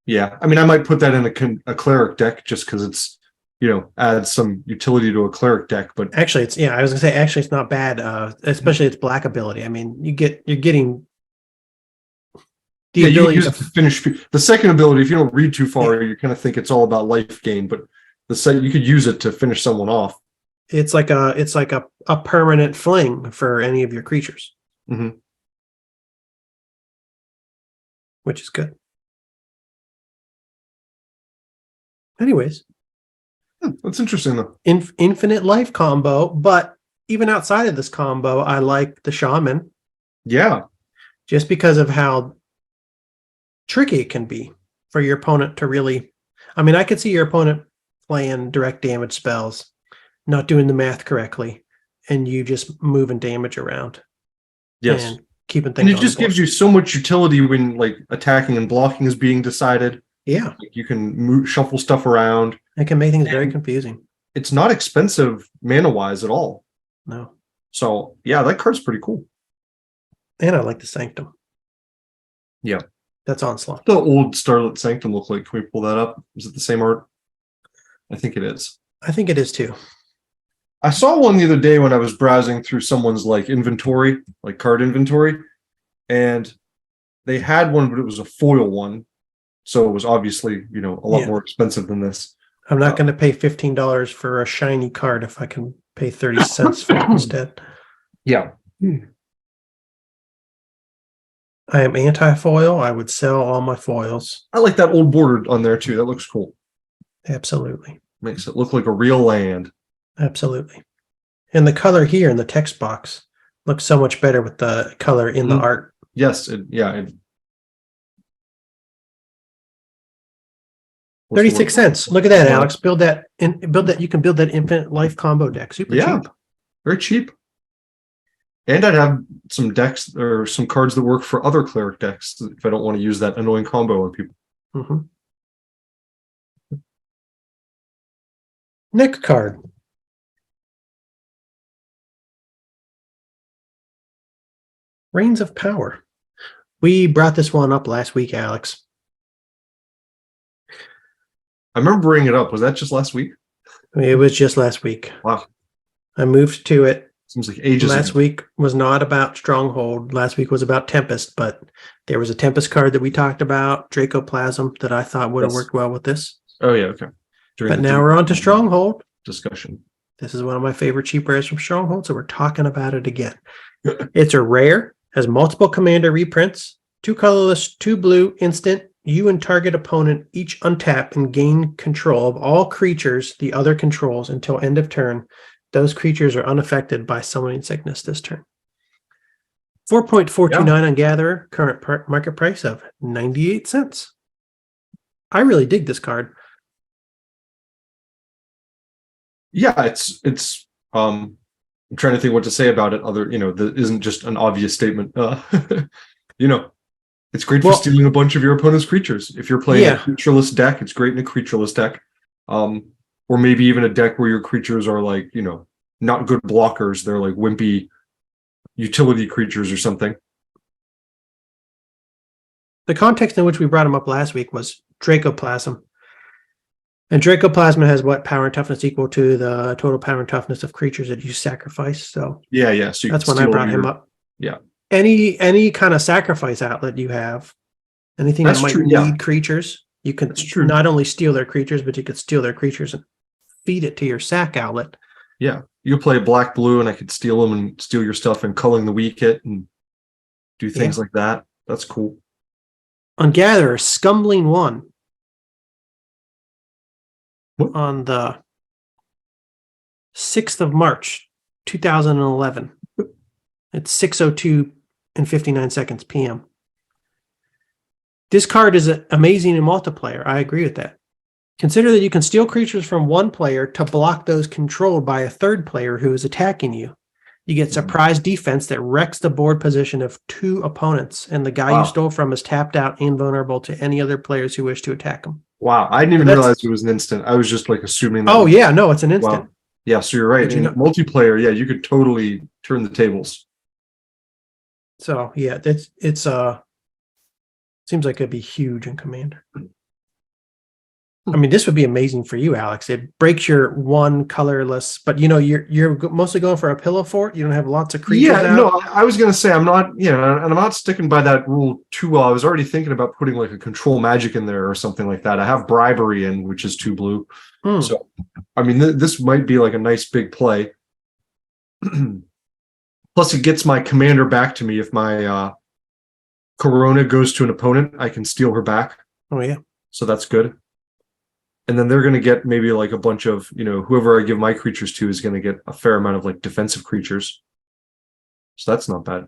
yeah. I mean, I might put that in a cleric deck just because it's, adds some utility to a cleric deck. But actually, I was gonna say it's not bad. Especially its black ability. I mean, you're getting the ability you use it to finish the second ability. If you don't read too far, you kind of think it's all about life gain. But you could use it to finish someone off. It's like a permanent fling for any of your creatures, which is good. Anyways, that's interesting though. Infinite life combo, but even outside of this combo, I like the Shaman. Yeah, just because of how tricky it can be for your opponent to really. I mean, I could see your opponent playing direct damage spells, not doing the math correctly, and you just moving damage around. Yes, and keeping things. And it just gives you so much utility when attacking and blocking is being decided. Yeah, you can shuffle stuff around. It can make things very confusing. It's not expensive mana-wise at all. No. So yeah, that card's pretty cool. And I like the Sanctum. Yeah, that's Onslaught. The old Starlit Sanctum look like? Can we pull that up? Is it the same art? I think it is. I think it is too. I saw one the other day when I was browsing through someone's inventory, card inventory, and They had one, but it was a foil one. So it was obviously, a lot more expensive than this. I'm not going to pay $15 for a shiny card if I can pay 30 cents for it instead. Yeah. I am anti-foil. I would sell all my foils. I like that old border on there too. That looks cool. Absolutely. Makes it look like a real land. Absolutely. And the color here in the text box looks so much better with the color in the art. Yes. 36 cents. Look at that, Alex. Build that. You can build that infinite life combo deck. Super cheap. Very cheap. And I'd have some decks or some cards that work for other cleric decks if I don't want to use that annoying combo on people. Mm-hmm. Next card. Reigns of Power. We brought this one up last week, Alex. I remember bringing it up. Was that just last week? It was just last week. Wow. I moved to it. Seems like ages Last ago. week was not about Stronghold. Last week was about Tempest, but there was a Tempest card that we talked about, Dracoplasm, that I thought would have worked well with this. Oh, yeah, okay. But now we're on to Stronghold. Discussion. This is one of my favorite cheap rares from Stronghold, so we're talking about it again. It's a rare, has multiple commander reprints, 2 colorless, 2 blue, instant. You and target opponent each untap and gain control of all creatures the other controls until end of turn. Those creatures are unaffected by summoning sickness this turn. 4.429 on Gatherer, current market price of 98 cents. I really dig this card. Yeah, it's I'm trying to think what to say about it other, that isn't just an obvious statement. It's great for stealing a bunch of your opponent's creatures. If you're playing a creatureless deck, it's great in a creatureless deck. Or maybe even a deck where your creatures are like, not good blockers. They're like wimpy utility creatures or something. The context in which we brought him up last week was Dracoplasm. And Dracoplasm has what power and toughness equal to the total power and toughness of creatures that you sacrifice. So yeah. So that's when I brought him up. Yeah. Any kind of sacrifice outlet you have, anything that might need creatures, you can not only steal their creatures, but you could steal their creatures and feed it to your sack outlet. Yeah. You play black blue and I could steal them and steal your stuff and culling the weak hit and do things like that. That's cool. On Gatherer, Scumbling 1. On the 6th of March, 2011. It's 6:02 and 59 seconds p.m. This card is amazing in multiplayer. I agree with that. Consider that you can steal creatures from one player to block those controlled by a third player who is attacking you. You get surprise defense that wrecks the board position of 2 opponents, and the guy you stole from is tapped out and vulnerable to any other players who wish to attack him. Wow, I didn't even realize it was an instant. I was just like assuming that. Oh, yeah, no, it's an instant. Wow. Yeah, so you're right. In multiplayer, you could totally turn the tables. So, yeah, it's seems like it'd be huge in Commander. I mean, this would be amazing for you, Alex. It breaks your one colorless, but you're mostly going for a pillow fort. You don't have lots of creatures. Yeah, no, I was gonna say I'm not, and I'm not sticking by that rule too well. I was already thinking about putting like a control magic in there or something like that. I have bribery in, which is 2 blue. So, I mean, this might be like a nice big play. Plus, it gets my commander back to me. If my Corona goes to an opponent, I can steal her back. Oh yeah, so that's good. And then they're going to get maybe like a bunch of, whoever I give my creatures to is going to get a fair amount of like defensive creatures. So that's not bad.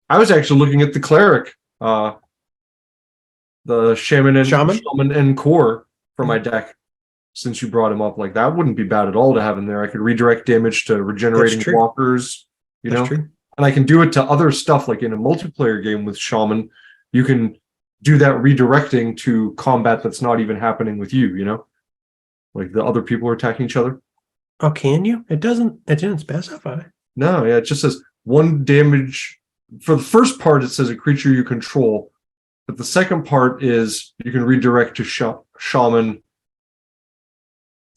I was actually looking at the cleric, the shaman and core for my deck. Since you brought him up, like that wouldn't be bad at all to have in there. I could redirect damage to regenerating blockers, and I can do it to other stuff. Like in a multiplayer game with shaman, you can do that redirecting to combat that's not even happening with you, like the other people are attacking each other. Oh, can you? It didn't specify. No, yeah, it just says 1 damage. For the first part, it says a creature you control, but the second part is you can redirect to shaman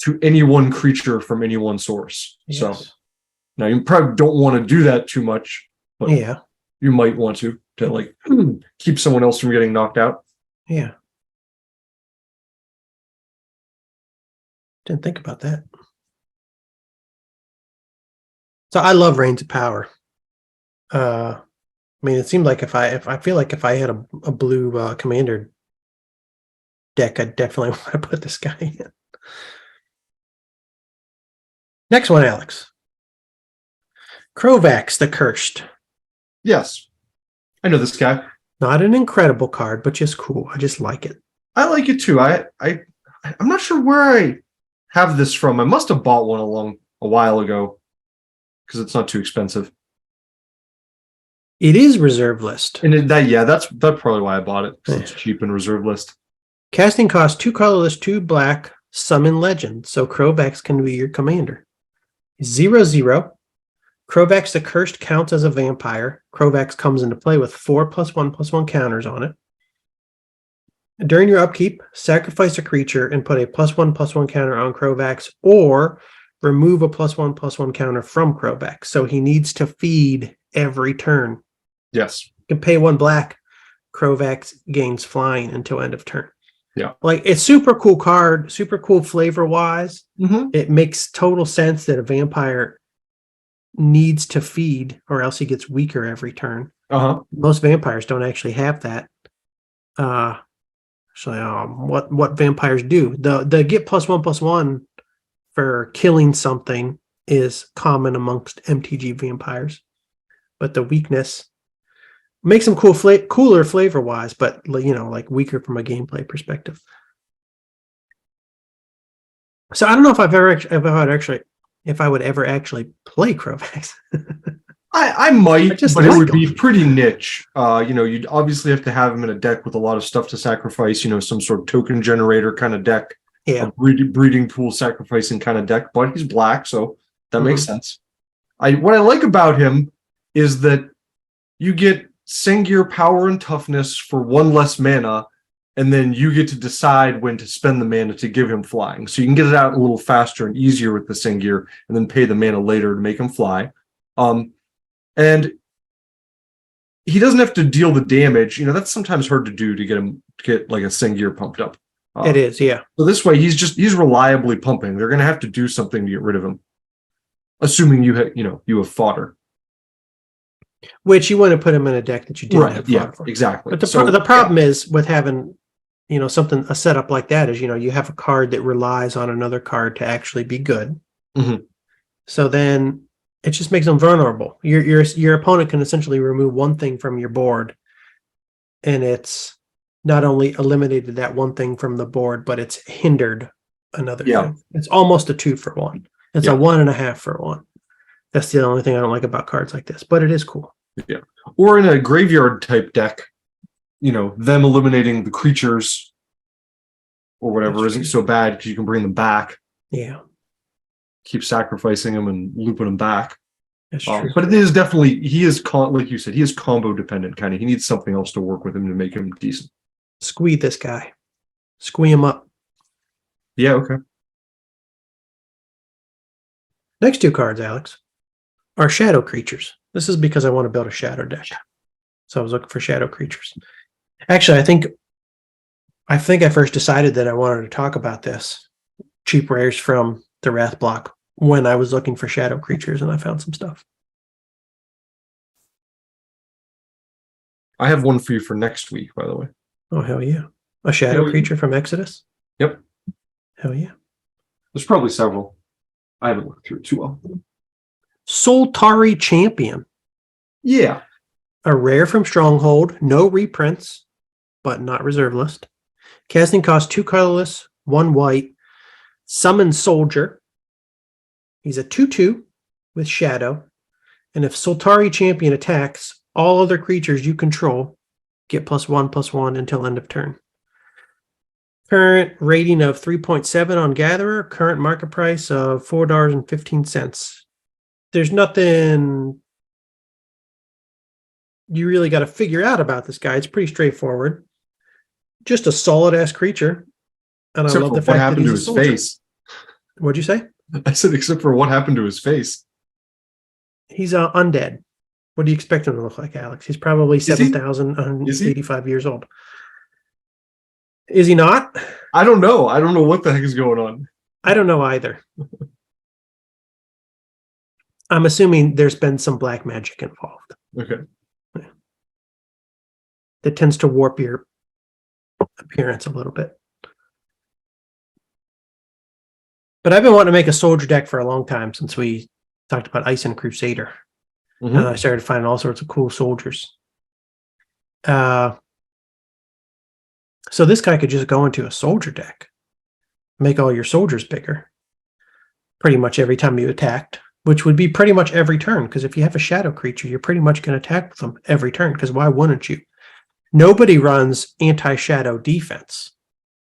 to any one creature from any one source. Yes. So now you probably don't want to do that too much, but yeah. you might want to like keep someone else from getting knocked out. Yeah. Didn't think about that. So I love Reigns of Power. I mean, it seemed like if I feel like if I had a blue commander deck, I'd definitely want to put this guy in. Next one, Alex. Krovax the Cursed. Yes, I know this guy. Not an incredible card, but just cool. I just like it. I like it too. I'm not sure where I have this from. I must have bought one a while ago because it's not too expensive. It is reserve list. And that's probably why I bought it, because it's cheap and reserve list. Casting cost 2 colorless, 2 black, summon legend. So Krovax can be your commander. 0/0. Krovax the Cursed counts as a vampire. Krovax comes into play with 4+1/+1 counters on it. During your upkeep, sacrifice a creature and put a +1/+1 counter on Krovax, or remove a +1/+1 counter from Krovax. So he needs to feed every turn. Yes. You can pay 1 black. Krovax gains flying until end of turn. Yeah. Like, it's super cool card, super cool flavor wise. Mm-hmm. It makes total sense that a vampire needs to feed or else he gets weaker every turn. Most vampires don't actually have that. What vampires do, the get +1/+1 for killing something is common amongst MTG vampires, but the weakness makes them cooler flavor wise, but like weaker from a gameplay perspective. So I don't know if I would ever actually play Krovax. I might, but like it would be pretty niche. You'd obviously have to have him in a deck with a lot of stuff to sacrifice, some sort of token generator kind of deck. Yeah. A breeding pool sacrificing kind of deck, but he's black, so that makes sense. What I like about him is that you get Sengir power and toughness for 1 less mana, and then you get to decide when to spend the mana to give him flying. So you can get it out a little faster and easier with the Sengir, and then pay the mana later to make him fly. And he doesn't have to deal the damage. That's sometimes hard to do to get like a Sengir pumped up. It is, yeah. So this way, he's reliably pumping. They're going to have to do something to get rid of him, assuming you have fodder. Which you want to put him in a deck that you didn't have fodder for. Exactly. But the problem is with having a setup like that is you have a card that relies on another card to actually be good. Mm-hmm. So then it just makes them vulnerable. Your opponent can essentially remove one thing from your board, and it's not only eliminated that one thing from the board, but it's hindered another thing. It's almost a 2 for 1. It's a 1.5 for 1. That's the only thing I don't like about cards like this, but it is cool. Yeah. Or in a graveyard type deck, them eliminating the creatures or whatever isn't so bad because you can bring them back. Yeah. Keep sacrificing them and looping them back. That's true. But it is definitely, like you said, he is combo dependent kind of. He needs something else to work with him to make him decent. Squeeze this guy. Squeeze him up. Yeah, okay. Next 2 cards, Alex, are shadow creatures. This is because I want to build a shadow deck. So I was looking for shadow creatures. Actually, I think I first decided that I wanted to talk about this. Cheap rares from the Rath block when I was looking for shadow creatures, and I found some stuff. I have one for you for next week, by the way. Oh, hell yeah. A shadow creature from Exodus? Yep. Hell yeah. There's probably several. I haven't looked through it too well. Soltari Champion. Yeah. A rare from Stronghold. No reprints, but not reserve list. Casting cost 2 colorless, 1 white. Summon Soldier. He's a 2/2 with Shadow. And if Soltari Champion attacks, all other creatures you control get +1/+1 until end of turn. Current rating of 3.7 on Gatherer. Current market price of $4.15. There's nothing you really got to figure out about this guy. It's pretty straightforward. Just a solid-ass creature. And Except I love for the fact what happened that to he's his a soldier. face. What'd you say? I said, except for what happened to his face. He's undead. What do you expect him to look like, Alex? He's probably Is he? 7,085 years old. Is he not? I don't know. I don't know what the heck is going on. I don't know either. I'm assuming there's been some black magic involved. Okay. That tends to warp your appearance a little bit. But I've been wanting to make a soldier deck for a long time since we talked about Ice and Crusader. Mhm. And I started finding all sorts of cool soldiers. So this guy could just go into a soldier deck, make all your soldiers bigger pretty much every time you attacked, which would be pretty much every turn. Because if you have a shadow creature, you're pretty much going to attack with them every turn. Because why wouldn't you? Nobody runs anti-shadow defense.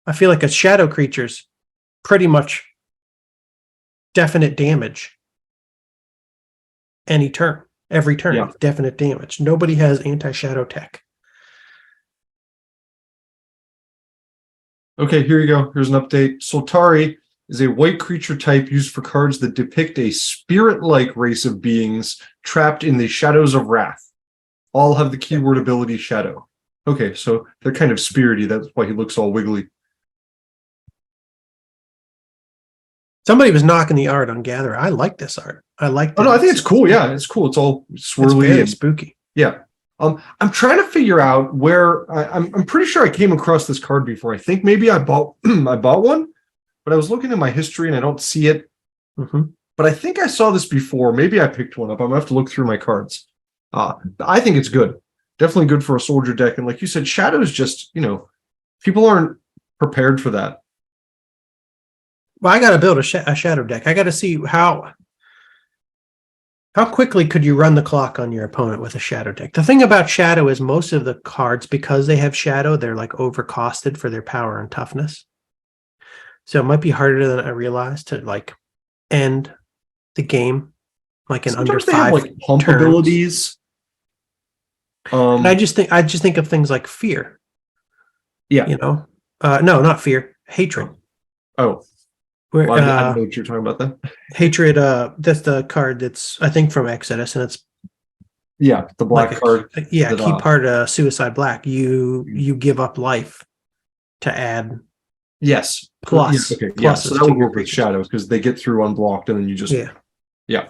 I feel like a shadow creature's pretty much definite damage any turn, every turn, Yeah. definite damage. Nobody has anti-shadow tech. Okay, here you go. Here's an update. Soltari is a white creature type used for cards that depict a spirit-like race of beings trapped in the shadows of Rath. All have the keyword ability shadow. Okay, so they're kind of spirity. That's why he looks all wiggly. Somebody was knocking the art on Gatherer. I like this art. I like. Oh no, I think it's cool. Yeah, it's cool. It's all swirly. It's very and spooky. yeah. I'm trying to figure out where I'm pretty sure I came across this card before. I think maybe I bought I bought one, but I was looking at my history and I don't see it. Mm-hmm. But I think I saw this before. Maybe I picked one up. I'm gonna have to look through my cards. I think it's good. Definitely good for a soldier deck. And like you said, shadows just, people aren't prepared for that. Well, I got to build a shadow deck. I got to see how quickly could you run the clock on your opponent with a shadow deck. The thing about shadow is most of the cards, because they have shadow, they're like overcosted for their power and toughness. So it might be harder than I realized to like end the game like in Sometimes under they have 5 like pump turns. abilities. And I just think of things like fear. Yeah. No, not fear, hatred. Oh. Where, Well, I don't know what you're talking about then. Hatred, that's the card that's I think from Exodus, and it's the black card. Key part Suicide Black. You give up life to add yes plus. Yeah, okay. Pluses So that to would your work with creatures. shadows because they get through unblocked and then you just yeah.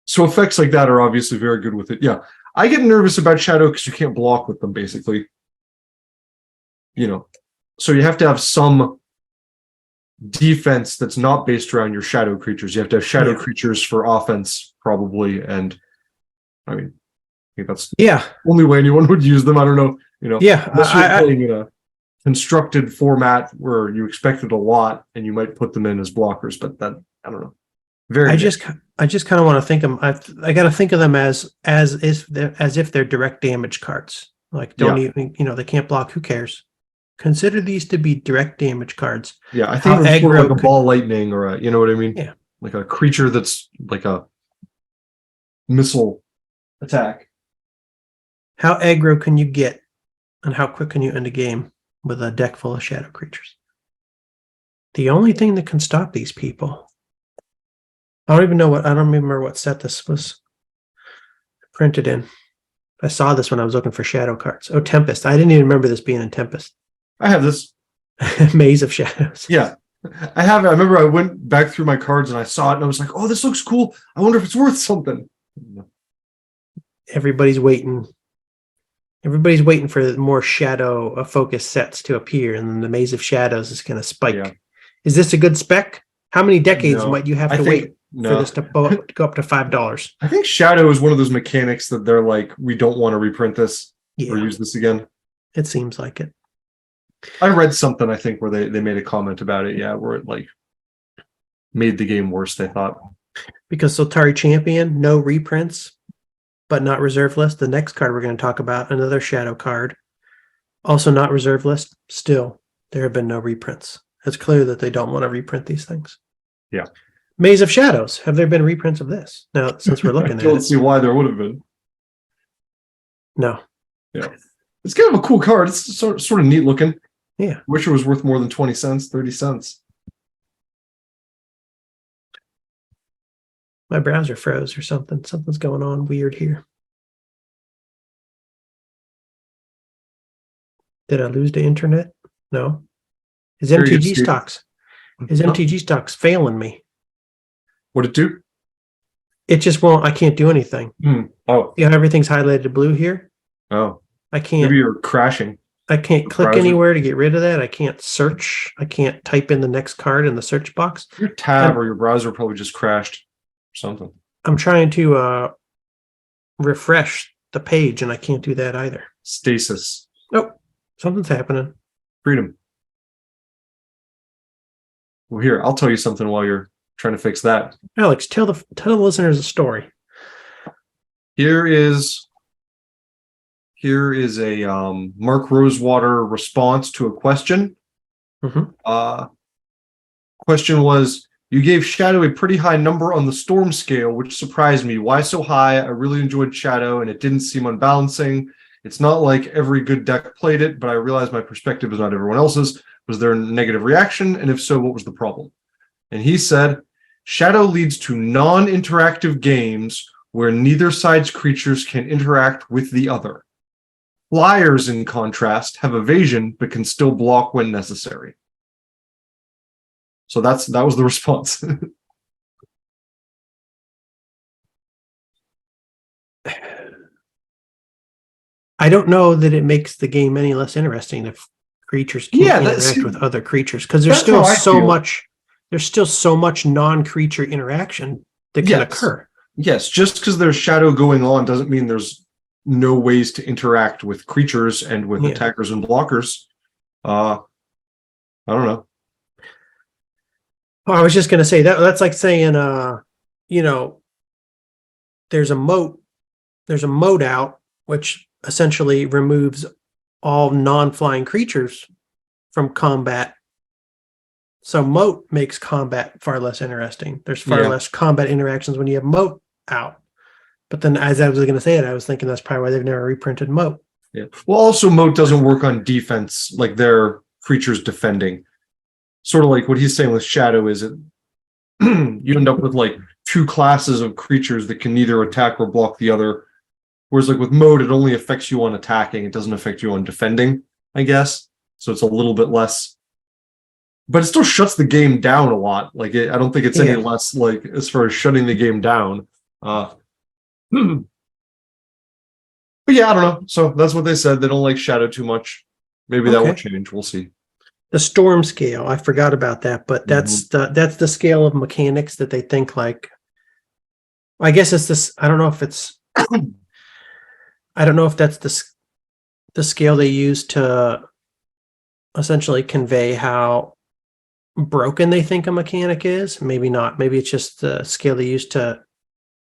So effects like that are obviously very good with it. Yeah. I get nervous about shadow because you can't block with them basically. So you have to have some defense that's not based around your shadow creatures. You have to have shadow creatures for offense, probably, and I mean, I think that's the only way anyone would use them. I don't know, unless you're playing in a constructed format where you expected a lot and you might put them in as blockers, but that I don't know. I just kind of want to think of them. I got to think of them as if they're direct damage cards. Like don't even they can't block. Who cares? Consider these to be direct damage cards. Yeah, I think it's sort of like a ball lightning or a, you know what I mean? Yeah. Like a creature that's like a missile attack. How aggro can you get and how quick can you end a game with a deck full of shadow creatures? The only thing that can stop these people. I don't remember what set this was printed in. I saw this when I was looking for shadow cards. Oh, Tempest. I didn't even remember this being in Tempest. I have this. Maze of Shadows. Yeah. I have it. I remember I went back through my cards and I saw it and I was like, oh, this looks cool. I wonder if it's worth something. Everybody's waiting. Everybody's waiting for more shadow focus sets to appear, and then the Maze of Shadows is going to spike. Yeah. Is this a good spec? How many decades might you have to wait for this to go up to $5? I think Shadow is one of those mechanics that they're like, we don't want to reprint this or use this again. It seems like it. I read something, I think, where they made a comment about it, where it like made the game worse, they thought. Because Soltari Champion, no reprints, but not reserve list. The next card we're going to talk about, another shadow card, also not reserve list. Still, there have been no reprints. It's clear that they don't want to reprint these things. Yeah. Maze of Shadows. Have there been reprints of this? Now, since we're looking at it. I don't see why there would have been. No. Yeah. It's kind of a cool card. It's sort of neat looking. Yeah. Wish it was worth more than 20 cents, 30 cents. My browser froze or something. Something's going on weird here. Did I lose the internet? No. His Here you go, MTG Steve. stocks. His Huh? MTG stock's failing me. What'd it do? It just won't. I can't do anything. Oh, See how everything's highlighted blue here? oh. I Maybe can't. you're crashing. I can't click Browser. anywhere to get rid of that. I can't search. I can't type in the next card in the search box. Your tab And- or your browser probably just crashed or something. I'm trying to refresh the page, and I can't do that either. Stasis. Oh, something's happening. Freedom. Well, here, I'll tell you something while you're trying to fix that. Alex, tell the listeners a story. Here is a Mark Rosewater response to a question. Mhm. Question was, you gave Shadow a pretty high number on the Storm scale, which surprised me. Why so high? I really enjoyed Shadow, and it didn't seem unbalancing. It's not like every good deck played it, but I realized my perspective is not everyone else's. Was there a negative reaction? And if so, what was the problem? And he said, Shadow leads to non-interactive games where neither side's creatures can interact with the other. Flyers, in contrast, have evasion but can still block when necessary. So that was the response. I don't know that it makes the game any less interesting if creatures can't interact with other creatures, because there's still so much. There's still so much non-creature interaction that can occur. Yes, just because there's Shadow going on doesn't mean there's no ways to interact with creatures and with attackers and blockers. I don't know. Oh, I was just going to say that's like saying, there's a moat out, which essentially removes all non-flying creatures from combat. So moat makes combat far less interesting. There's far less combat interactions when you have moat out. But then, as I was going to say it, I was thinking that's probably why they've never reprinted moat. Yeah. Well, also moat doesn't work on defense, like their creatures defending. Sort of like what he's saying with Shadow is it you end up with like two classes of creatures that can neither attack or block the other. Whereas like with moat, it only affects you on attacking. It doesn't affect you on defending, I guess. So it's a little bit less. But it still shuts the game down a lot. Like I don't think it's any less like as far as shutting the game down. But yeah, I don't know. So that's what they said. They don't like Shadow too much. Maybe that will change. We'll see. The storm scale, I forgot about that, but that's the scale of mechanics that they think like. I guess it's this. I don't know if it's. I don't know if that's the scale they use to essentially convey how broken they think a mechanic is. Maybe not. Maybe it's just the scale they use to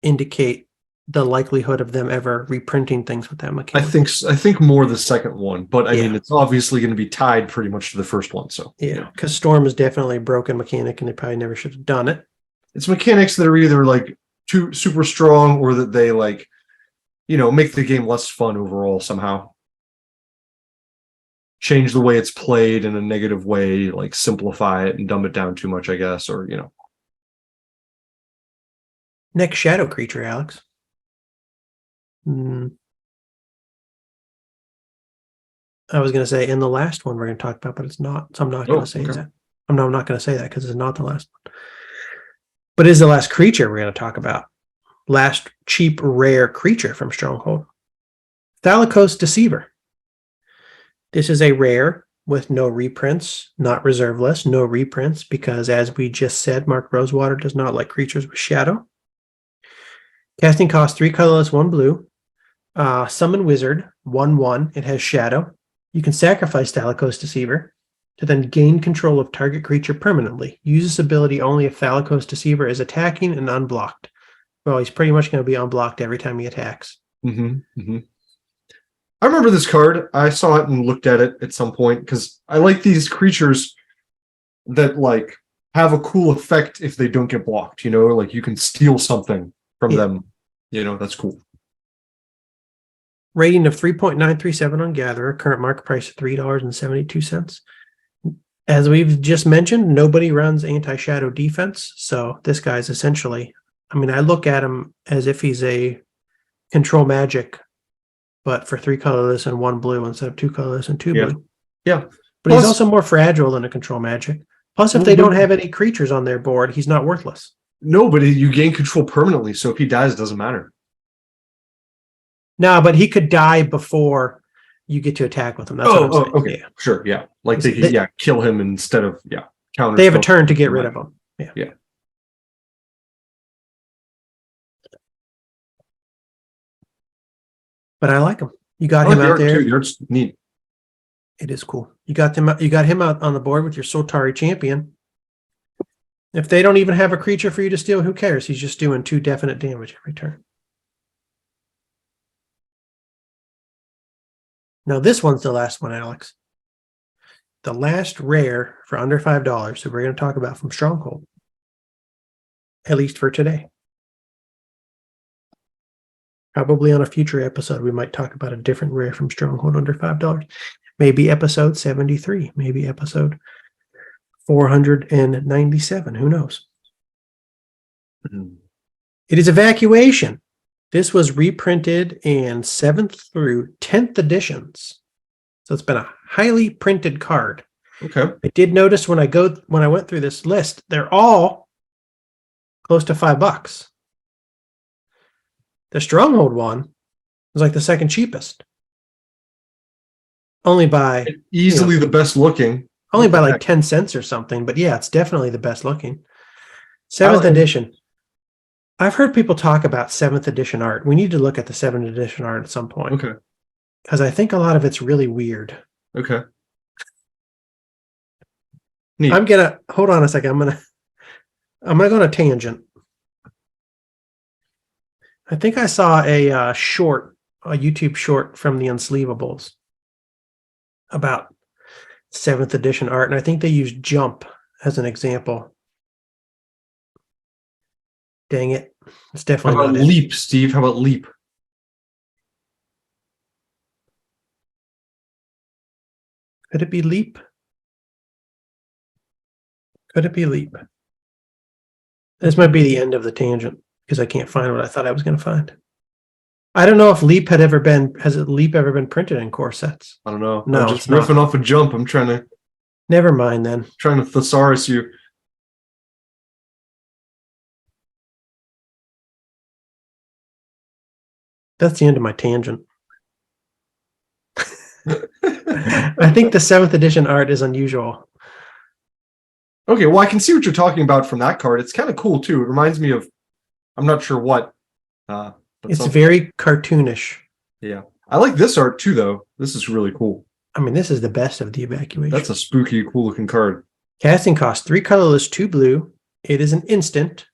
indicate the likelihood of them ever reprinting things with that mechanic. I think more the second one, but I mean it's obviously going to be tied pretty much to the first one. So because Storm is definitely a broken mechanic, and they probably never should have done it. It's mechanics that are either like too super strong or that they like, make the game less fun overall somehow. Change the way it's played in a negative way, like simplify it and dumb it down too much, I guess, or Next shadow creature, Alex. I was going to say in the last one we're going to talk about, but it's not. So I'm not going to say that. I'm not going to say that because it's not the last one. But it is the last creature we're going to talk about. Last cheap, rare creature from Stronghold. Thalicos Deceiver. This is a rare with no reprints, not reserve list, no reprints, because as we just said, Mark Rosewater does not like creatures with shadow. Casting cost 3 colorless, 1 blue. Summon Wizard, 1/1. It has shadow. You can sacrifice Thalicos Deceiver to then gain control of target creature permanently. Use this ability only if Thalicos Deceiver is attacking and unblocked. Well, he's pretty much going to be unblocked every time he attacks. I remember this card. I saw it and looked at it at some point because I like these creatures that like have a cool effect if they don't get blocked. Like you can steal something from them. That's cool. Rating of 3.937 on Gatherer. Current market price of $3.72. As we've just mentioned, nobody runs anti-shadow defense. So this guy's essentially, I look at him as if he's a control magic but for 3 colorless and 1 blue instead of 2 colorless and 2 Yeah. blue. Yeah. But he's also more fragile than a control magic. Plus, if they don't have any creatures on their board, he's not worthless. No, but you gain control permanently, so if he dies, it doesn't matter. No, but he could die before you get to attack with him. That's what I'm saying. Okay, yeah. Sure, yeah. Like they could, kill him instead of counter. They have a turn to get rid of him. Yeah. But I like him. You got him out there. The art's neat. It is cool. You got him out on the board with your Soltari champion. If they don't even have a creature for you to steal, who cares? He's just doing 2 definite damage every turn. Now this one's the last one, Alex. The last rare for under $5 that we're going to talk about from Stronghold. At least for today. Probably on a future episode, we might talk about a different rare from Stronghold under $5. Maybe episode 73. Maybe episode 497. Who knows? Mm-hmm. It is Evacuation. This was reprinted in 7th through 10th editions. So it's been a highly printed card. Okay. I did notice when I went through this list, they're all close to $5. The Stronghold one was like the second cheapest. Only by easily the best looking. Only by like 10 cents or something, but yeah, it's definitely the best looking. 7th edition. I've heard people talk about 7th edition art. We need to look at the 7th edition art at some point. Okay. Because I think a lot of it's really weird. Okay. Neat. I'm gonna hold on a second. I'm gonna go on a tangent. I think I saw a YouTube short from the Unsleevables about 7th edition art, and I think they used Jump as an example. Dang it. It's definitely How about not Leap, Steve? How about Leap? Could it be Leap? Could it be Leap? This might be the end of the tangent because I can't find what I thought I was going to find. I don't know if Leap has Leap ever been printed in core sets? I don't know. No, I'm just riffing off a Jump. I'm trying to. Never mind then. Trying to thesaurus you. That's the end of my tangent. I think the 7th edition art is unusual. Okay, well, I can see what you're talking about from that card. It's kind of cool too. It reminds me of, I'm not sure what. But it's very cartoonish. Yeah, I like this art too, though. This is really cool. I mean, this is the best of the Evacuation. That's a spooky, cool-looking card. Casting cost 3 colorless, 2 blue. It is an instant.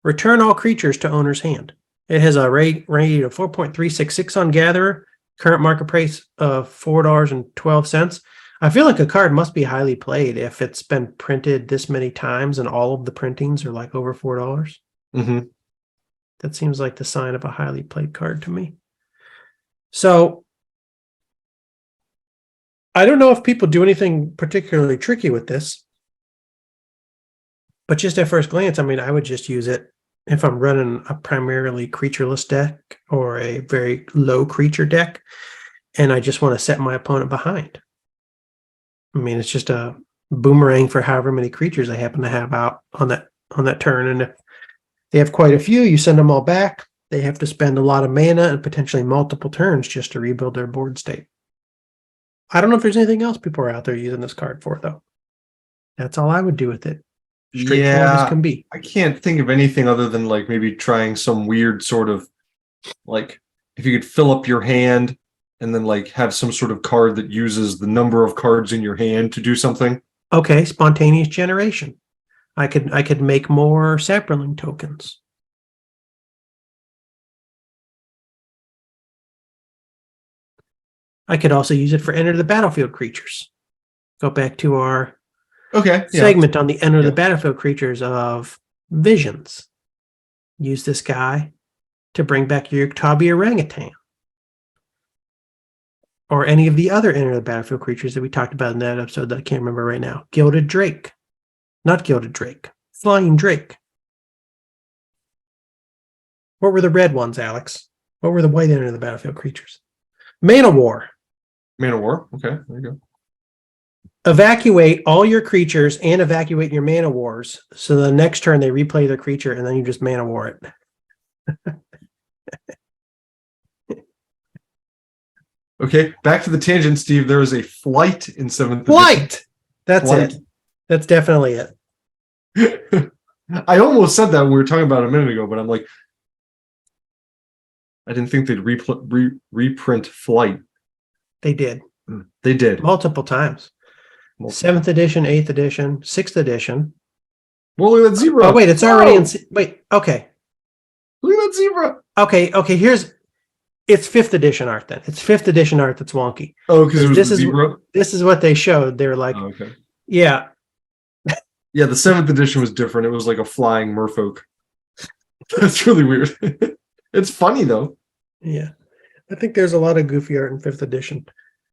Return all creatures to owner's hand. It has a rating of 4.366 on Gatherer. Current market price of $4.12. I feel like a card must be highly played if it's been printed this many times and all of the printings are like over $4. Mm-hmm. That seems like the sign of a highly played card to me. So I don't know if people do anything particularly tricky with this, but just at first glance, I mean, I would just use it if I'm running a primarily creatureless deck or a very low creature deck, and I just want to set my opponent behind. I mean, it's just a boomerang for however many creatures they happen to have out on that turn. And if they have quite a few, you send them all back. They have to spend a lot of mana and potentially multiple turns just to rebuild their board state. I don't know if there's anything else people are out there using this card for, though. That's all I would do with it. Straightforward as can be. I can't think of anything other than like maybe trying some weird sort of like if you could fill up your hand and then like have some sort of card that uses the number of cards in your hand to do something. Okay, spontaneous generation. I could make more Saproling tokens. I could also use it for enter the battlefield creatures. Go back to our segment on the enter the battlefield creatures of Visions. Use this guy to bring back your Tabi Orangutan. Or any of the other enter the battlefield creatures that we talked about in that episode that I can't remember right now. Gilded Drake. Not Gilded Drake. Flying Drake. What were the red ones, Alex? What were the white enter the battlefield creatures? Man of War. Man of War. Okay, there you go. Evacuate all your creatures and evacuate your Man of Wars. So the next turn they replay their creature and then you just Man of War it. Okay, back to the tangent, Steve. There is a flight in 7th edition. Flight! That's Flight. it. That's definitely it. I almost said that when we were talking about it a minute ago, but I'm like, I didn't think they'd reprint Flight. They did. They did. Multiple times. 7th edition, 8th edition, 6th edition. Well, look at that zebra. Oh, wait, it's already in. Wait, okay. Look at that zebra. Okay, it's 5th edition art then. It's 5th edition art that's wonky. Oh, because it was the zebra? This is what they showed. They were like, oh, okay. Yeah. Yeah, the 7th edition was different. It was like a flying merfolk. That's really weird. It's funny, though. Yeah. I think there's a lot of goofy art in 5th edition,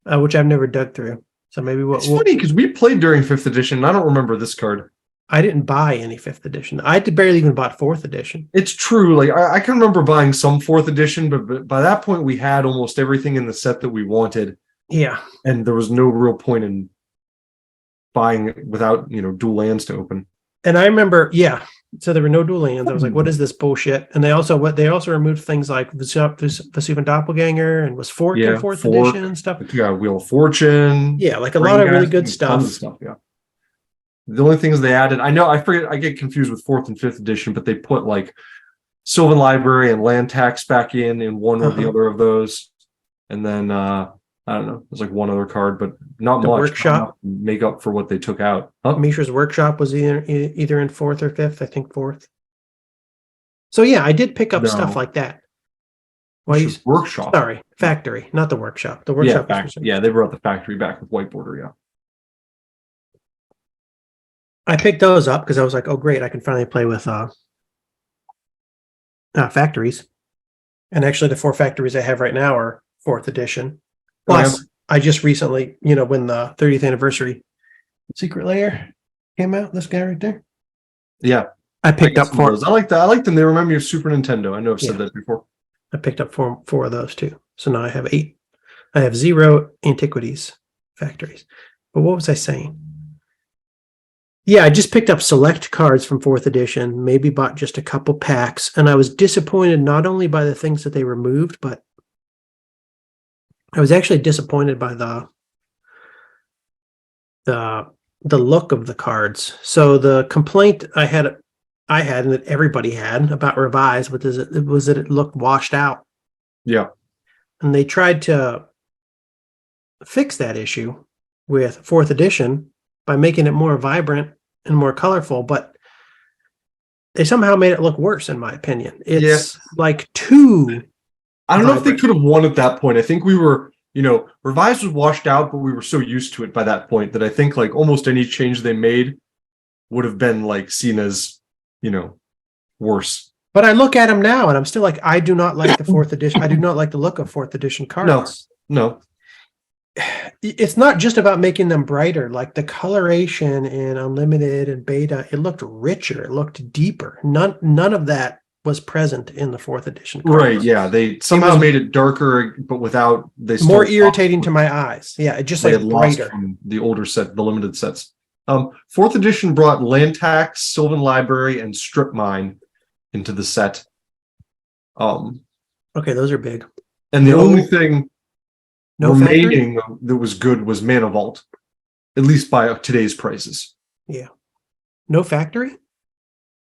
which I've never dug through. So maybe it's funny because we played during 5th edition, and I don't remember this card. I didn't buy any 5th edition. I barely even bought 4th edition. It's true. Like I can remember buying some 4th edition, but by that point we had almost everything in the set that we wanted. Yeah. And there was no real point in buying it without, dual lands to open. And I remember, yeah. So there were no dual lands. I was like, what is this bullshit? And they also removed things like Vesuvian Doppelganger and was Fork in 4th edition and stuff. Yeah, Wheel of Fortune. Yeah, like a lot of really good stuff. Yeah. The only things they added, I forget, I get confused with 4th and 5th edition, but they put like Sylvan Library and Land Tax back in one or the other of those. And then, I don't know, there's like one other card, but not the much. Workshop. Make up for what they took out. Mishra's Workshop was either in 4th or 5th, I think 4th. So yeah, I did pick up stuff like that. Workshop. Sorry, Factory, not the Workshop. The Workshop. Yeah, they brought the Factory back with white border, yeah. I picked those up because I was like, oh, great, I can finally play with factories. And actually, the 4 factories I have right now are 4th edition. Plus, I just recently, when the 30th anniversary Secret Lair came out, this guy right there. Yeah. I picked up 4. I like that. I like them. They remind me of Super Nintendo. I know I've said that before. I picked up 4 of those too. So now I have 8. I have 0 Antiquities factories. But what was I saying? Yeah, I just picked up select cards from 4th edition, maybe bought just a couple packs, and I was disappointed not only by the things that they removed, but I was actually disappointed by the look of the cards. So the complaint I had and that everybody had about Revised was that it looked washed out. Yeah. And they tried to fix that issue with 4th edition by making it more vibrant and more colorful, but they somehow made it look worse, in my opinion. It's like too I don't know if they could have won at that point. I think we were, Revised was washed out, but we were so used to it by that point that I think like almost any change they made would have been like seen as, worse. But I look at them now and I'm still like, I do not like the 4th edition. I do not like the look of 4th edition cards. No. It's not just about making them brighter. Like the coloration in Unlimited and Beta, it looked richer. It looked deeper. None of that was present in the 4th edition cards. Right, yeah. They somehow made it darker, but without more irritating to my eyes. Yeah, it just like brighter. From the older set, the limited sets. 4th edition brought Land Tax, Sylvan Library, and Strip Mine into the set. Okay, those are big. And the only thing remaining that was good was Mana Vault, at least by today's prices. Yeah. No Factory?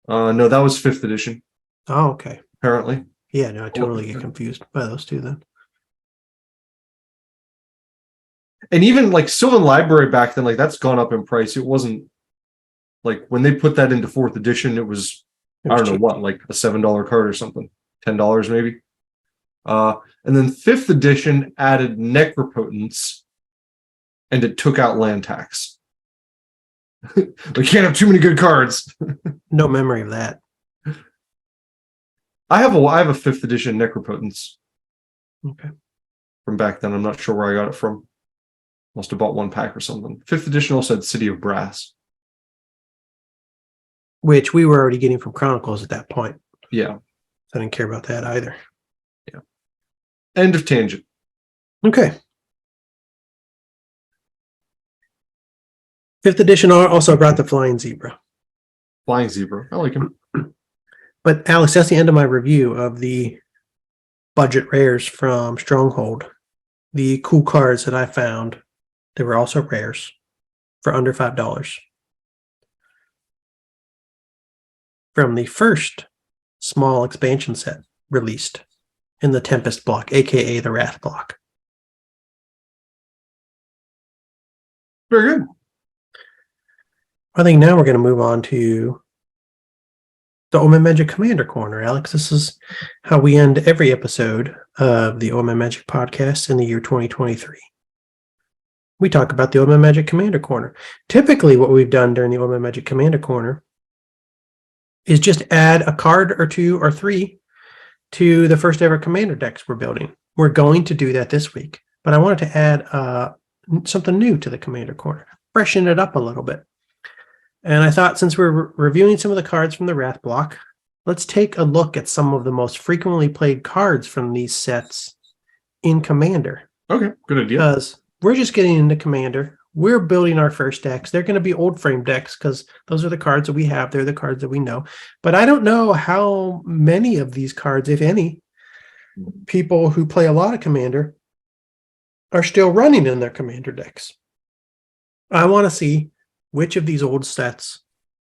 No, that was 5th edition. Oh, okay. Apparently. Yeah, no, I totally get confused by those two then. And even like Sylvan Library back then, like that's gone up in price. It wasn't like when they put that into 4th edition, it was I don't know what, like a $7 card or something, $10 maybe. And then 5th edition added Necropotence, and it took out Land Tax. We can't have too many good cards. No memory of that. I have a 5th edition Necropotence. Okay. From back then, I'm not sure where I got it from. Must have bought one pack or something. 5th edition also had City of Brass, which we were already getting from Chronicles at that point. Yeah, I didn't care about that either. Yeah. End of tangent. Okay. 5th edition also brought the Flying Zebra. Flying Zebra. I like him. But Alex, that's the end of my review of the budget rares from Stronghold. The cool cards that I found, they were also rares for under $5. From the first small expansion set released in the Tempest block, aka the Rath block. Very good. I think now we're going to move on to the Old Man Magic Commander Corner, Alex. This is how we end every episode of the Old Man Magic podcast in the year 2023. We talk about the Old Man Magic Commander Corner. Typically, what we've done during the Old Man Magic Commander Corner is just add a card or two or three to the first ever commander decks we're building. We're going to do that this week, but I wanted to add something new to the Commander Corner, freshen it up a little bit. And I thought, since we're reviewing some of the cards from the Rath block, let's take a look at some of the most frequently played cards from these sets in Commander. Okay, good idea. Because we're just getting into Commander. We're building our first decks. They're going to be old frame decks because those are the cards that we have. They're the cards that we know. But I don't know how many of these cards, if any, people who play a lot of Commander are still running in their Commander decks. I want to see which of these old sets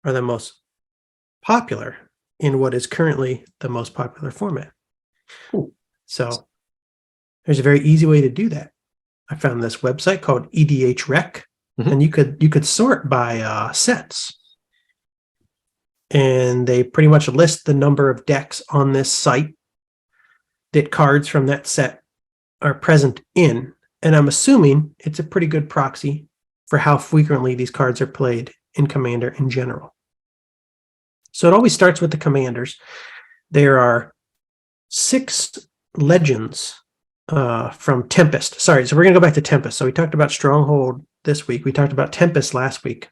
are the most popular in what is currently the most popular format. Cool. So there's a very easy way to do that. I found this website called EDHREC, and you could sort by sets. And they pretty much list the number of decks on this site that cards from that set are present in. And I'm assuming it's a pretty good proxy for how frequently these cards are played in Commander in general. So it always starts with the commanders. There are 6 legends from Tempest. Sorry, so we're going to go back to Tempest. So we talked about Stronghold this week. We talked about Tempest last week.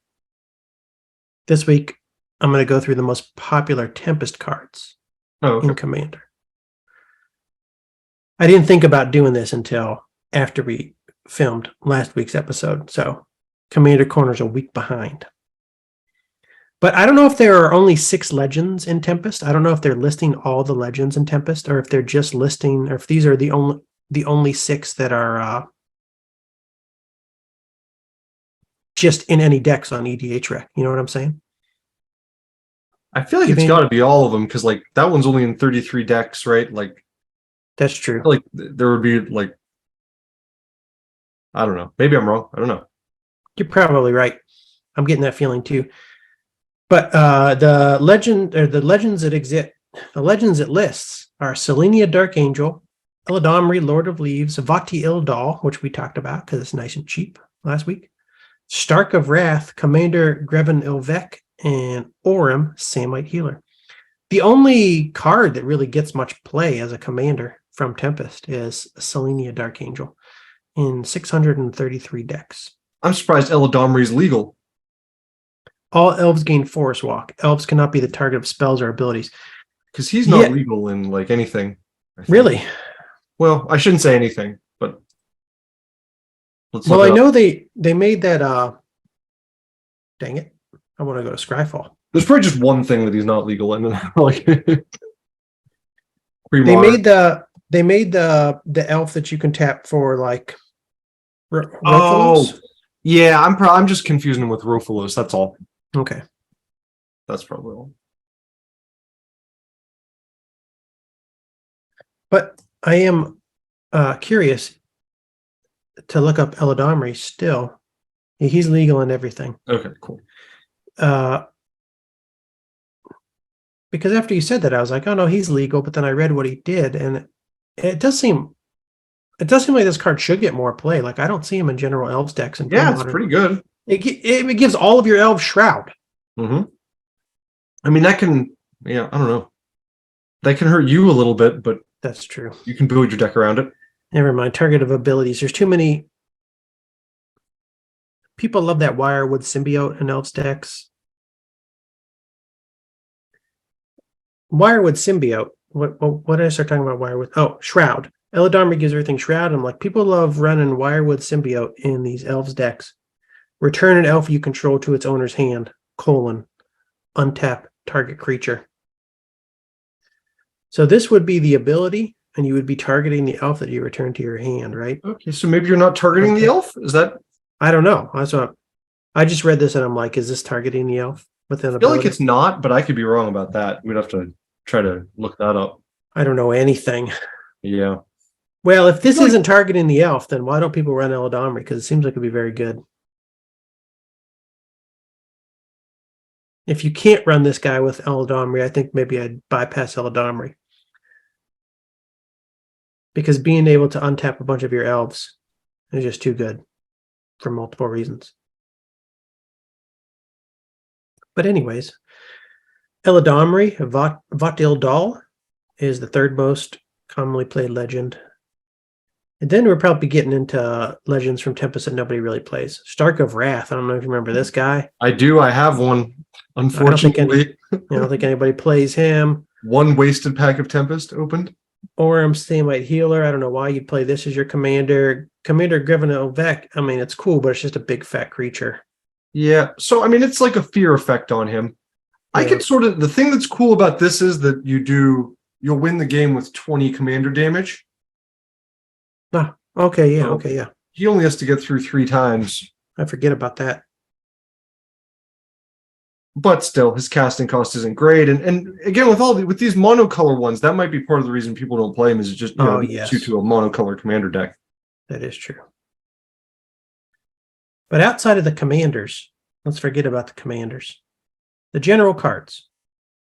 This week, I'm going to go through the most popular Tempest cards in Commander. I didn't think about doing this until after we filmed last week's episode. So Commander Corner's a week behind. But I don't know if there are only 6 legends in Tempest. I don't know if they're listing all the legends in Tempest, or if they're just listing, or if these are the only 6 that are just in any decks on EDHREC. You know what I'm saying? I feel like it's got to be all of them, because like that one's only in 33 decks, right? Like, that's true. Like there would be like, I don't know. Maybe I'm wrong. I don't know. You're probably right. I'm getting that feeling too. But the legends it lists are Selenia Dark Angel, Eladamri Lord of Leaves, Vati Ildal, which we talked about because it's nice and cheap last week, Stark of Wrath, Commander Greven Ilvek, and Orem Samite Healer. The only card that really gets much play as a commander from Tempest is Selenia Dark Angel in 633 decks. I'm surprised Eladamri is legal. All elves gain Forest Walk. Elves cannot be the target of spells or abilities. Because he's not legal in like anything. Really? Well, I shouldn't say anything, but well, I know they made that. Dang it! I want to go to Scryfall. There's probably just one thing that he's not legal in, and like they made the elf that you can tap for like. Oh, yeah. I'm just confusing him with Rofalos. That's all. Okay. That's probably all. But I am curious to look up Eladamri still. He's legal in everything. Okay, cool. Because after you said that, I was like, oh no, he's legal. But then I read what he did, and it does seem like this card should get more play. Like, I don't see him in general elves decks. And yeah, it's pretty good. It gives all of your elves Shroud. Mm-hmm. I mean, that can, I don't know. That can hurt you a little bit, but that's true. You can build your deck around it. Never mind. Target of abilities. There's too many. People love that Wirewood Symbiote in elves decks. Wirewood Symbiote. What did I start talking about? Wirewood. Oh, Shroud. Eladamri gives everything Shroud. I'm like, people love running Wirewood Symbiote in these elves decks. Return an elf you control to its owner's hand, untap target creature. So this would be the ability, and you would be targeting the elf that you return to your hand, right? Okay, so maybe you're not targeting the elf? Is that? I don't know. I just read this and I'm like, is this targeting the elf with an I feel ability? like it's not, but I could be wrong about that. We'd have to try to look that up. I don't know anything. Yeah. Well, if this isn't targeting the elf, then why don't people run Eladamri? Because it seems like it'd be very good. If you can't run this guy with Eladamri, I think maybe I'd bypass Eladamri. Because being able to untap a bunch of your elves is just too good for multiple reasons. But anyways, Eladamri, Vatil Dal, is the third most commonly played legend. And then we're probably getting into legends from Tempest that nobody really plays. Stark of Wrath. I don't know if you remember this guy. I do. I have one. Unfortunately, I don't think anybody plays him. One wasted pack of Tempest opened. Orem Stainlight Healer. I don't know why you'd play this as your commander. Commander Griven Ovek. I mean, it's cool, but it's just a big fat creature. Yeah. So, I mean, it's like a fear effect on him. Yeah. I could sort of, the thing that's cool about this is that you'll win the game with 20 commander damage. Ah, okay, yeah, okay, yeah. He only has to get through 3 times. I forget about that. But still, his casting cost isn't great. And again, with these monocolor ones, that might be part of the reason people don't play him is it just due to a monocolor commander deck. That is true. But outside of the commanders, let's forget about the commanders. The general cards.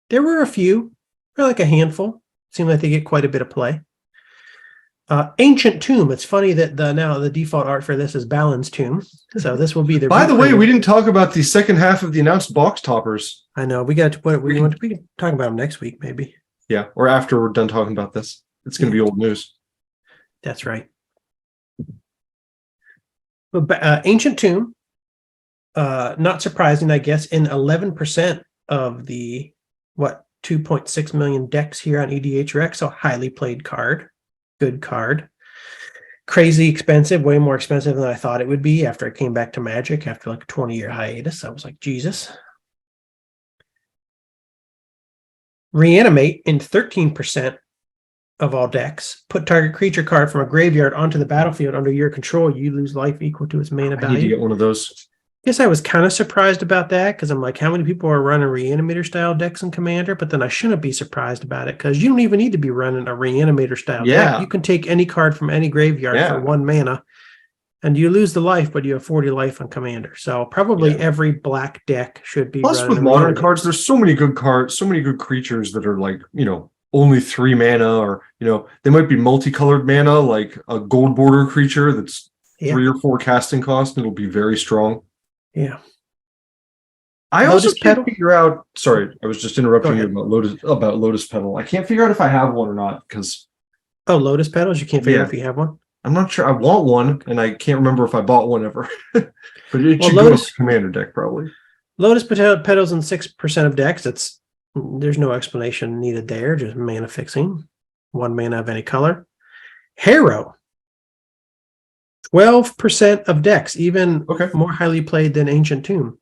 There were a few, or like a handful. Seemed like they get quite a bit of play. Ancient Tomb. It's funny that now the default art for this is Balin's Tomb. So this will be the. By the way, we didn't talk about the second half of the announced box toppers. I know we got to put it. We can talk about them next week, maybe. Yeah, or after we're done talking about this. It's going to be old news. That's right. But Ancient Tomb. Not surprising, I guess. In 11% of the 2.6 million decks here on EDH Rec. So highly played card. Good card. Crazy expensive, way more expensive than I thought it would be after I came back to Magic after like a 20-year hiatus. I was like, Jesus. Reanimate in 13% of all decks. Put target creature card from a graveyard onto the battlefield under your control. You lose life equal to its mana value. I need to get one of those. I guess I was kind of surprised about that because I'm like, how many people are running Reanimator style decks in Commander? But then I shouldn't be surprised about it because you don't even need to be running a Reanimator style deck. You can take any card from any graveyard for 1 mana and you lose the life, but you have 40 life on Commander. So probably every black deck should be. Plus, with modern cards, there's so many good cards, so many good creatures that are like, only 3 mana, or, they might be multicolored mana, like a gold border creature that's 3 or 4 casting cost, and it'll be very strong. Yeah. I also can't figure out. Sorry, I was just interrupting you about Lotus Petal. I can't figure out if I have one or not because. Oh, Lotus Petals! You can't figure out if you have one. I'm not sure. I want one, and I can't remember if I bought one ever. But it should go to Commander deck probably. Lotus Petals in 6% of decks. There's no explanation needed there. Just mana fixing. 1 mana of any color. Harrow. 12% of decks, even more highly played than Ancient Tomb.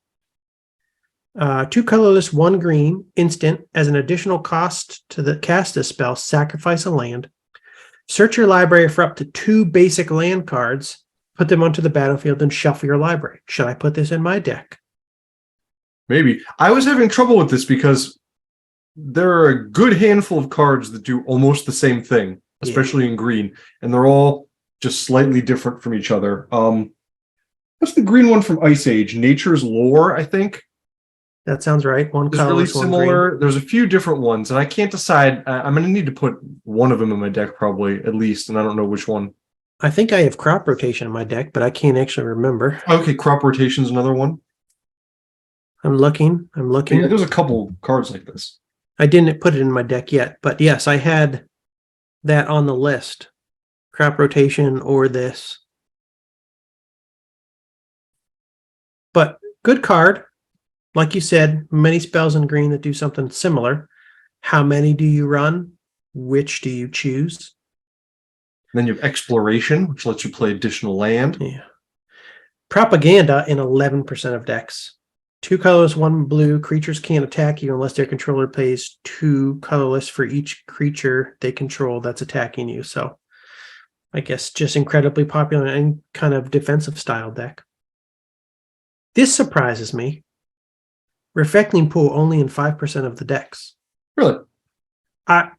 2 colorless, 1 green, instant. As an additional cost to cast this spell, sacrifice a land. Search your library for up to 2 basic land cards. Put them onto the battlefield and shuffle your library. Should I put this in my deck? Maybe. I was having trouble with this because there are a good handful of cards that do almost the same thing, especially in green, and they're all just slightly different from each other. What's the green one from Ice Age? Nature's Lore, I think. That sounds right. One color, really similar. There's a few different ones, and I can't decide. I'm going to need to put one of them in my deck probably at least, and I don't know which one. I think I have Crop Rotation in my deck, but I can't actually remember. Okay, Crop Rotation's another one. I'm looking. Yeah, there's a couple cards like this. I didn't put it in my deck yet, but yes, I had that on the list. Crop Rotation or this. But good card. Like you said, many spells in green that do something similar. How many do you run? Which do you choose? Then you have Exploration, which lets you play additional land. Yeah. Propaganda in 11% of decks. 2 colors, 1 blue. Creatures can't attack you unless their controller pays 2 colorless for each creature they control that's attacking you. So I guess just incredibly popular and kind of defensive style deck. This surprises me. Reflecting Pool only in 5% of the decks. Really? I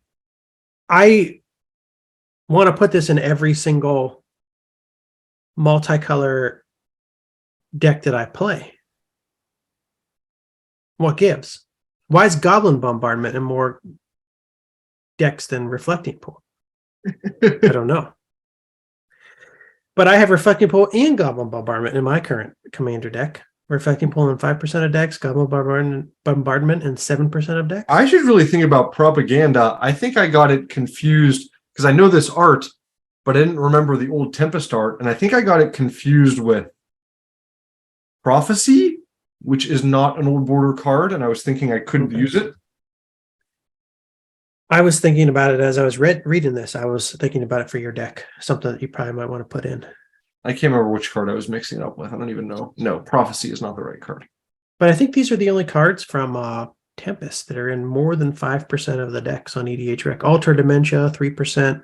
want to put this in every single multicolor deck that I play. What gives? Why is Goblin Bombardment in more decks than Reflecting Pool? I don't know. But I have Reflecting Pool and Goblin Bombardment in my current Commander deck. Reflecting Pool in 5% of decks, Goblin Bombardment in 7% of decks. I should really think about Propaganda. I think I got it confused because I know this art, but I didn't remember the old Tempest art. And I think I got it confused with Prophecy, which is not an old border card. And I was thinking I couldn't use it. I was thinking about it as I was reading this. I was thinking about it for your deck, something that you probably might want to put in. I can't remember which card I was mixing it up with. I don't even know. No, Prophecy is not the right card. But I think these are the only cards from Tempest that are in more than 5% of the decks on EDH Rec. Alter Dementia, 3%.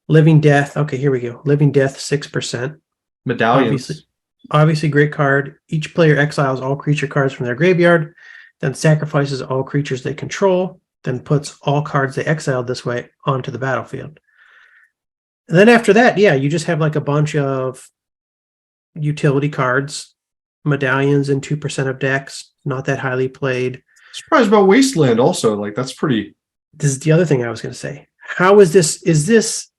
Living Death. Okay, here we go. Living Death, 6%. Medallions. Obviously great card. Each player exiles all creature cards from their graveyard, then sacrifices all creatures they control, then puts all cards they exiled this way onto the battlefield. And then after that, yeah, you just have like a bunch of utility cards, medallions in 2% of decks, not that highly played. Surprised about Wasteland also. Like, that's pretty. This is the other thing I was going to say. How is this? Is this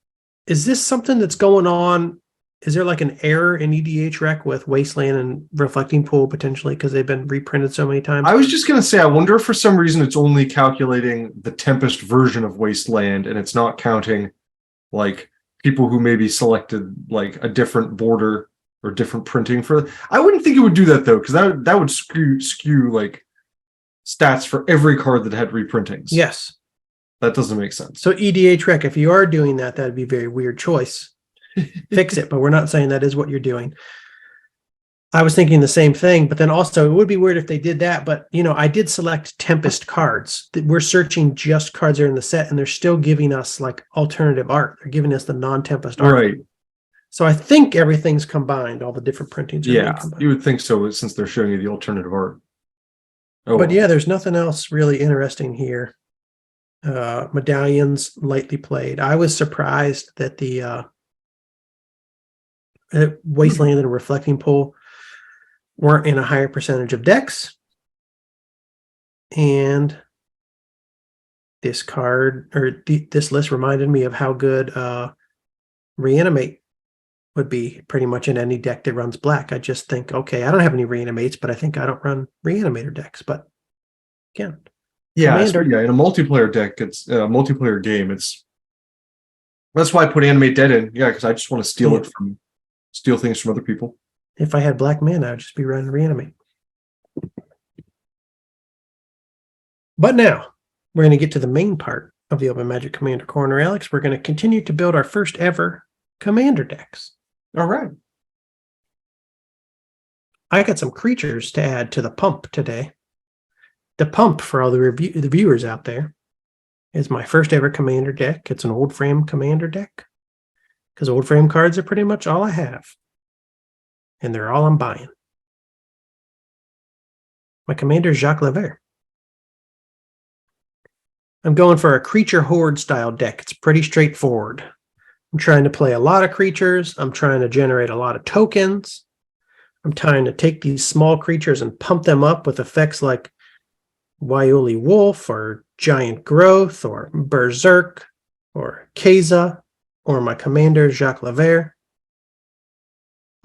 something that's going on? Is there like an error in EDH Rec with Wasteland and Reflecting Pool potentially because they've been reprinted so many times? I was just going to say, I wonder if for some reason it's only calculating the Tempest version of Wasteland and it's not counting like people who maybe selected like a different border or different printing for. I wouldn't think it would do that though, because that would skew like stats for every card that had reprintings. Yes. That doesn't make sense. So EDH Rec, if you are doing that, that'd be a very weird choice. Fix it, but we're not saying that is what you're doing. I was thinking the same thing, but then also it would be weird if they did that. But, you know, I did select Tempest cards. We're searching just cards that are in the set, and they're still giving us like alternative art. They're giving us the non-Tempest art. Right. So I think everything's combined. All the different printings are being combined. You would think so since they're showing you the alternative art. Oh, but yeah, there's nothing else really interesting here. Medallions lightly played. I was surprised that the Wasteland and Reflecting Pool weren't in a higher percentage of decks. And this card or this list reminded me of how good Reanimate would be pretty much in any deck that runs black. I just think, okay, I don't have any Reanimates, but I think I don't run Reanimator decks. But again, in a multiplayer deck, it's a multiplayer game. That's why I put Animate Dead in. Yeah, because I just want to steal things from other people. If I had black mana, I would just be running Reanimate. But now we're going to get to the main part of the Open Magic Commander Corner, Alex. We're going to continue to build our first ever Commander decks. All right. I got some creatures to add to the pump today. The pump, for all the viewers out there, is my first ever Commander deck. It's an old frame Commander deck because old frame cards are pretty much all I have. And they're all I'm buying. My commander is Jacques Levert. I'm going for a creature horde style deck. It's pretty straightforward. I'm trying to play a lot of creatures. I'm trying to generate a lot of tokens. I'm trying to take these small creatures and pump them up with effects like Waioli Wolf or Giant Growth or Berserk or Keza or my commander Jacques Levert.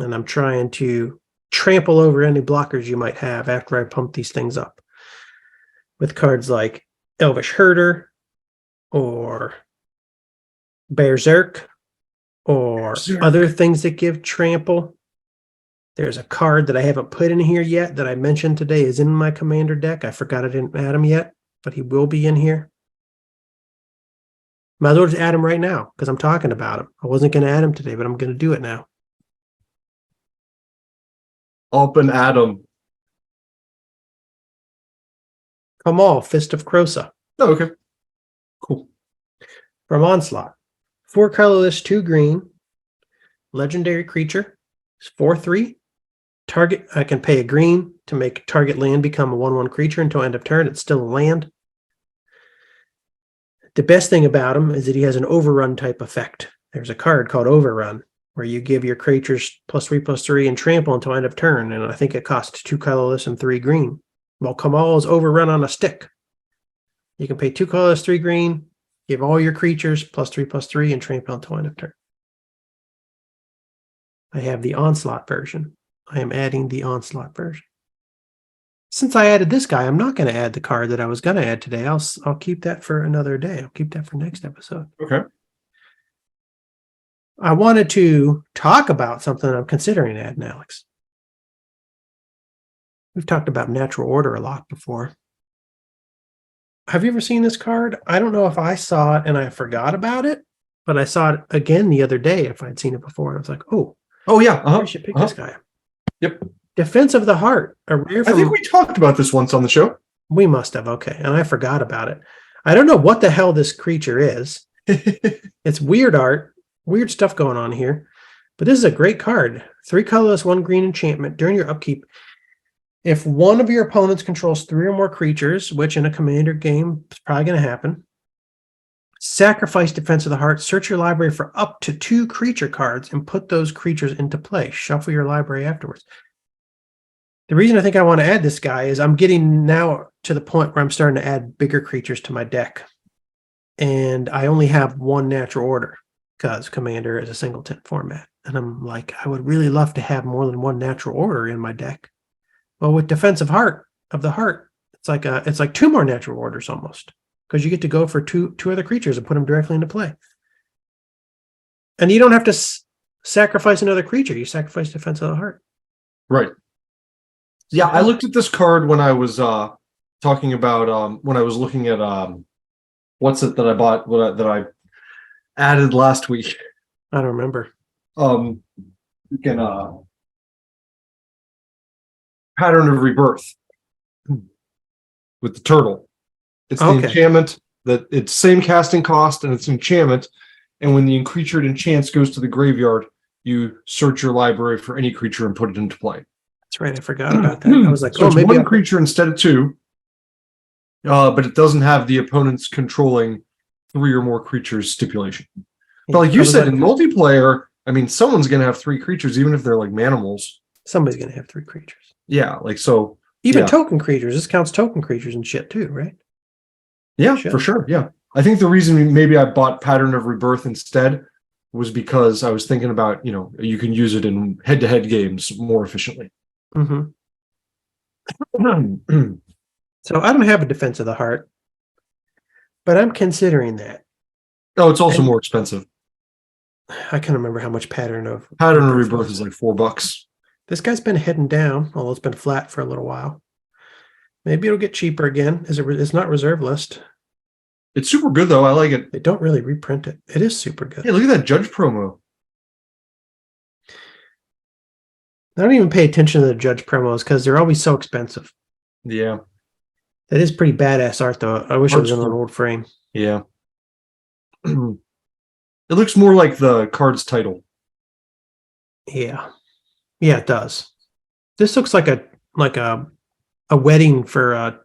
And I'm trying to trample over any blockers you might have after I pump these things up. With cards like Elvish Herder or Berserk or other things that give trample. There's a card that I haven't put in here yet that I mentioned today is in my commander deck. I forgot I didn't add him yet, but he will be in here. Might as well just add him right now because I'm talking about him. I wasn't going to add him today, but I'm going to do it now. Up and Adam. Kamal, Fist of Krosa. Oh, okay. Cool. From Onslaught. 4 colorless, 2 green. Legendary creature. It's 4/3. Target, I can pay a green to make target land become a 1/1 creature until end of turn. It's still a land. The best thing about him is that he has an overrun type effect. There's a card called Overrun where you give your creatures +3/+3 and trample until end of turn. And I think it costs 2 colorless and 3 green. Well, Kamal is Overrun on a stick. You can pay 2 colorless, 3 green, give all your creatures +3/+3 and trample until end of turn. I have the Onslaught version. I am adding the Onslaught version. Since I added this guy, I'm not going to add the card that I was going to add today. I'll keep that for another day. I'll keep that for next episode. Okay. I wanted to talk about something I'm considering adding, Alex. We've talked about Natural Order a lot before. Have you ever seen this card? I don't know if I saw it and I forgot about it, but I saw it again the other day if I'd seen it before. And I was like, Oh, yeah. I should pick this guy. Yep. Defense of the Heart. A rare from, I think we talked about this once on the show. We must have. Okay. And I forgot about it. I don't know what the hell this creature is. It's weird art, weird stuff going on here. But this is a great card. 3 colorless, 1 green enchantment. During your upkeep, if one of your opponents controls 3 or more creatures, which in a commander game is probably going to happen, sacrifice Defense of the Heart, search your library for up to 2 creature cards and put those creatures into play. Shuffle your library afterwards. The reason I think I want to add this guy is I'm getting now to the point where I'm starting to add bigger creatures to my deck. And I only have 1 Natural Order because Commander is a singleton format. And I'm like, I would really love to have more than 1 Natural Order in my deck. Well, with Defense of the Heart, it's like 2 more Natural Orders almost because you get to go for two other creatures and put them directly into play. And you don't have to sacrifice another creature. You sacrifice Defense of the Heart. Right. Yeah, I looked at this card when I was talking about when I was looking at what's it that I bought that I added last week. I don't remember. You can Pattern of Rebirth with the turtle. It's the enchantment that it's same casting cost and it's enchantment. And when the creature it enchants goes to the graveyard, you search your library for any creature and put it into play. That's right. I forgot about that. I was like, so it's maybe 1 creature instead of 2. But it doesn't have the opponents controlling 3 or more creatures stipulation. But like you said, in multiplayer, I mean, someone's going to have 3 creatures, even if they're like manimals. Somebody's going to have 3 creatures. Yeah, like so. Even token creatures. This counts token creatures and shit too, right? Yeah, for sure. Yeah. I think the reason maybe I bought Pattern of Rebirth instead was because I was thinking about, you can use it in head-to-head games more efficiently. Mm-hmm. So I don't have a Defense of the Heart, but I'm considering that. Oh, it's also more expensive. I can't remember how much Pattern of Rebirth is like $4. This guy's been heading down, although it's been flat for a little while. Maybe it'll get cheaper again. It's not reserve list. It's super good though. I like it. They don't really reprint it. It is super good. Hey, look at that Judge promo. I don't even pay attention to the Judge promos because they're always so expensive. Yeah. That is pretty badass art though. I wish it was in an old frame. Yeah. It looks more like the card's title. Yeah. Yeah, it does. This looks like a wedding for a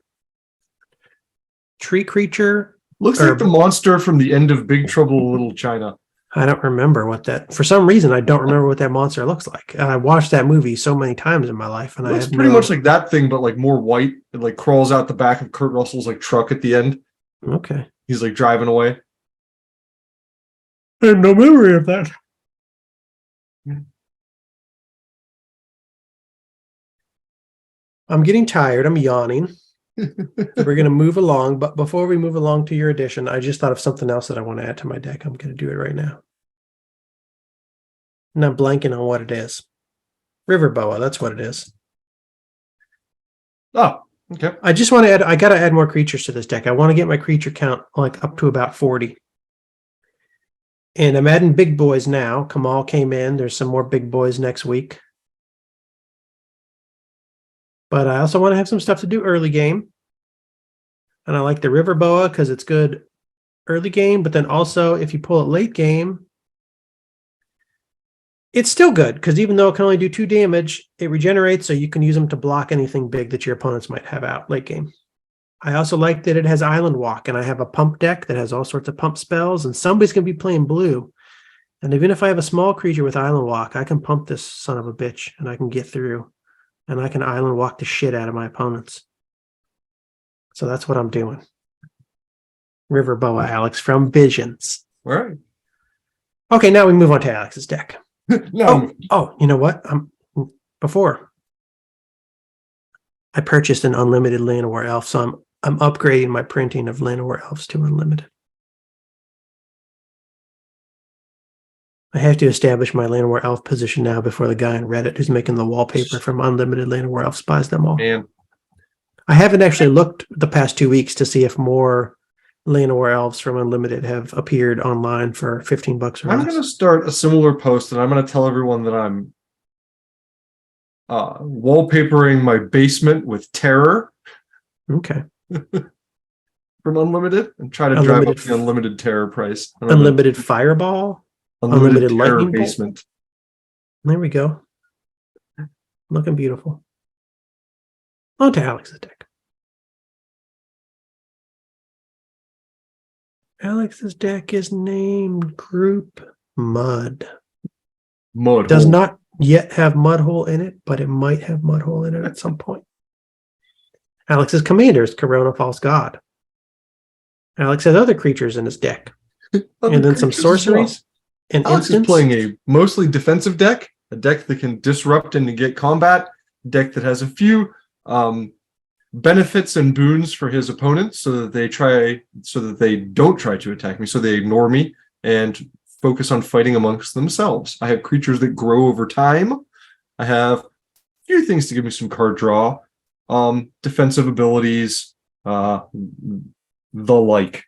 tree creature. Looks like the monster from the end of Big Trouble in Little China. I don't remember for some reason, I don't remember what that monster looks like. And I watched that movie so many times in my life. And it's pretty much like that thing, but like more white. It like crawls out the back of Kurt Russell's like truck at the end. Okay. He's like driving away. I have no memory of that. I'm getting tired. I'm yawning. We're going to move along. But before we move along to your edition, I just thought of something else that I want to add to my deck. I'm going to do it right now. And I'm blanking on what it is. River Boa, that's what it is. Oh, okay. I just want to add, I got to add more creatures to this deck. I want to get my creature count like up to about 40. And I'm adding big boys now. Kamal came in. There's some more big boys next week. But I also want to have some stuff to do early game. And I like the River Boa because it's good early game. But then also, if you pull it late game, it's still good because even though it can only do 2 damage, it regenerates, so you can use them to block anything big that your opponents might have out late game. I also like that it has Island Walk, and I have a pump deck that has all sorts of pump spells, and somebody's going to be playing blue. And even if I have a small creature with Island Walk, I can pump this son of a bitch, and I can get through, and I can Island Walk the shit out of my opponents. So that's what I'm doing. River Boa, Alex, from Visions. All right. Okay, now we move on to Alex's deck. No. Oh, you know what? Before I purchased an unlimited Llanowar Elf, so I'm upgrading my printing of Llanowar Elves to unlimited. I have to establish my Llanowar Elf position now before the guy on Reddit who's making the wallpaper from unlimited Llanowar Elves buys them all. Man. I haven't actually looked the past 2 weeks to see if more Llanowar Elves from unlimited have appeared online for $15 or I'm less. going to start a similar post, and I'm going to tell everyone that I'm wallpapering my basement with terror. Okay. From unlimited, and try to drive up the unlimited terror price. Unlimited fireball. Unlimited terror lightning basement. Bolt. There we go. Looking beautiful. On to Alex's deck. Alex's deck is named Group Mud. Mud Does hole. not yet have Mudhole in it, but it might have Mudhole in it at some point. Alex's commander is Corona False God. Alex has other creatures in his deck. And then some sorceries. And Alex is playing a mostly defensive deck, a deck that can disrupt and negate combat, a deck that has a few benefits and boons for his opponents so that they don't try to attack me, so they ignore me and focus on fighting amongst themselves. I have creatures that grow over time. I have a few things to give me some card draw, defensive abilities, the like.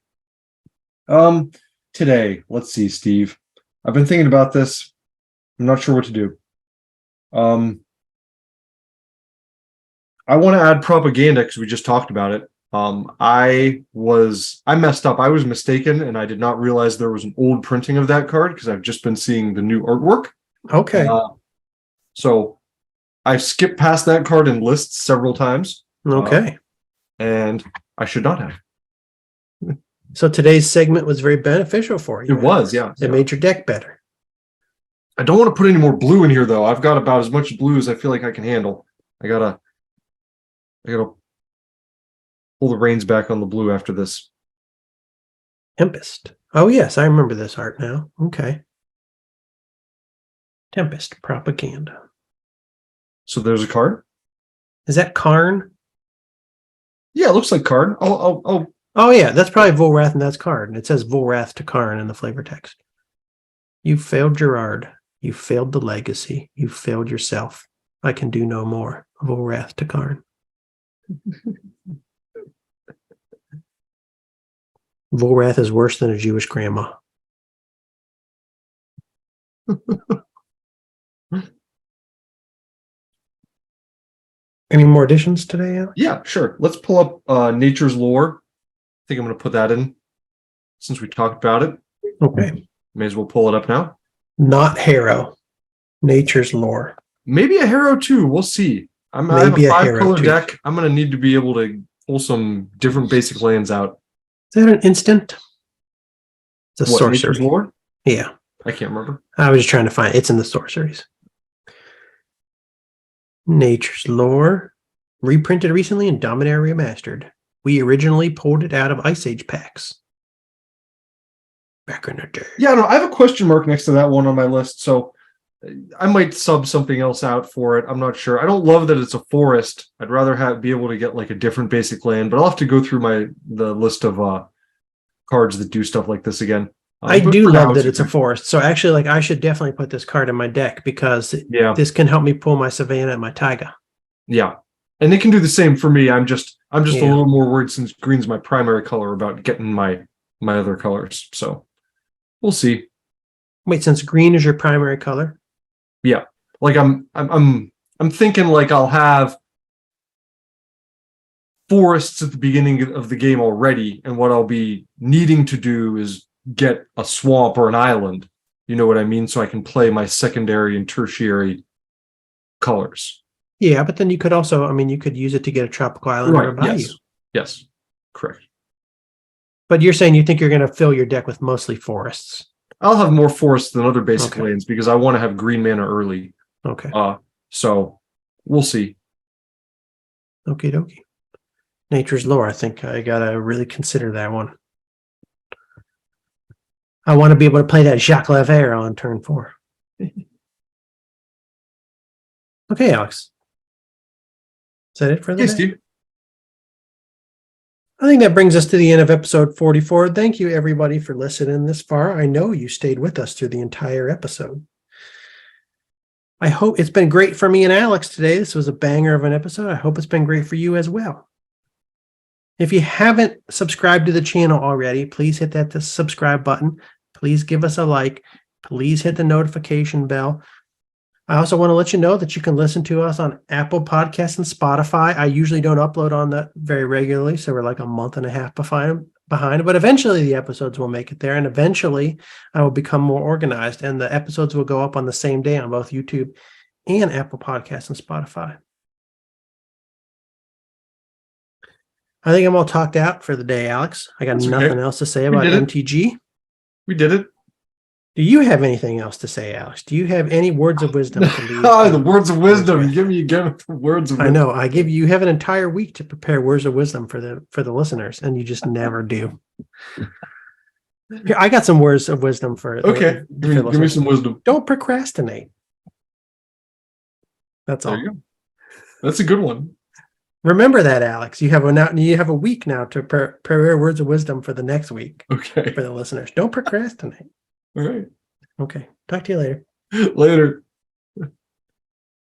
Today, let's see, Steve. I've been thinking about this. I'm not sure what to do. I want to add propaganda because we just talked about it. I messed up. I was mistaken, and I did not realize there was an old printing of that card because I've just been seeing the new artwork. Okay. So I've skipped past that card in lists several times. Okay. And I should not have. So today's segment was very beneficial for you. It was, yeah. It made your deck better. I don't want to put any more blue in here, though. I've got about as much blue as I feel like I can handle. I gotta pull the reins back on the blue after this. Tempest. Oh, yes, I remember this art now. Okay. Tempest propaganda. So there's a card? Is that Karn? Yeah, it looks like card. Oh, yeah, that's probably Volrath, and that's Karn. And it says Volrath to Karn in the flavor text. You failed Gerard. You failed the legacy. You failed yourself. I can do no more. Volrath to Karn. Volrath is worse than a Jewish grandma. Any more additions today, Alex? Yeah, sure. Let's pull up Nature's Lore. I think I'm going to put that in since we talked about it. Okay. May as well pull it up now. Not Harrow. Nature's Lore. Maybe a Harrow too. We'll see. I have a 5-color deck. I'm going to need to be able to pull some different basic lands out. Is that an instant? It's a sorcery. Nature's Lore? Yeah. I can't remember. I was just trying to find it. It's in the sorceries. Nature's Lore. Reprinted recently in Dominaria Remastered. We originally pulled it out of Ice Age packs. Back in the day. Yeah, no, I have a question mark next to that one on my list, so I might sub something else out for it. I'm not sure. I don't love that it's a forest. I'd rather be able to get like a different basic land, but I'll have to go through the list of cards that do stuff like this again. I do love that it's a forest. So actually, like, I should definitely put this card in my deck because this can help me pull my Savannah and my Taiga. Yeah, and it can do the same for me. I'm just a little more worried since green's my primary color about getting my other colors. So we'll see. Wait, since green is your primary color? Yeah. Like I'm thinking like I'll have forests at the beginning of the game already, and what I'll be needing to do is get a swamp or an island. You know what I mean? So I can play my secondary and tertiary colors. Yeah, but then you could also, I mean, you could use it to get a tropical island or a bayou. Yes. Yes. Correct. But you're saying you think you're going to fill your deck with mostly forests. I'll have more forests than other basic Okay. lands because I want to have green mana early. Okay. So we'll see. Okie dokie. Nature's Lore. I think I got to really consider that one. I want to be able to play that Jacques Laver on turn 4. Okay, Alex. Is that it for the Hey, day? Steve. I think that brings us to the end of episode 44. Thank you, everybody, for listening this far. I know you stayed with us through the entire episode. I hope it's been great for me and Alex today. This was a banger of an episode. I hope it's been great for you as well. If you haven't subscribed to the channel already, please hit that subscribe button. Please give us a like. Please hit the notification bell. I also want to let you know that you can listen to us on Apple Podcasts and Spotify. I usually don't upload on that very regularly, so we're like a month and a half behind. But eventually the episodes will make it there, and eventually I will become more organized, and the episodes will go up on the same day on both YouTube and Apple Podcasts and Spotify. I think I'm all talked out for the day, Alex. I got nothing else to say about MTG. We did it. Do you have anything else to say, Alex? Do you have any words of wisdom to leave? The words of wisdom. Give me the words of wisdom. I know. You have an entire week to prepare words of wisdom for the listeners, and you just never do. Here, I got some words of wisdom for Okay. Give me some wisdom. Don't procrastinate. That's all. There you go. That's a good one. Remember that, Alex. You have a week now to prepare words of wisdom for the next week. Okay. For the listeners. Don't procrastinate. All right. Okay. Talk to you later. Later.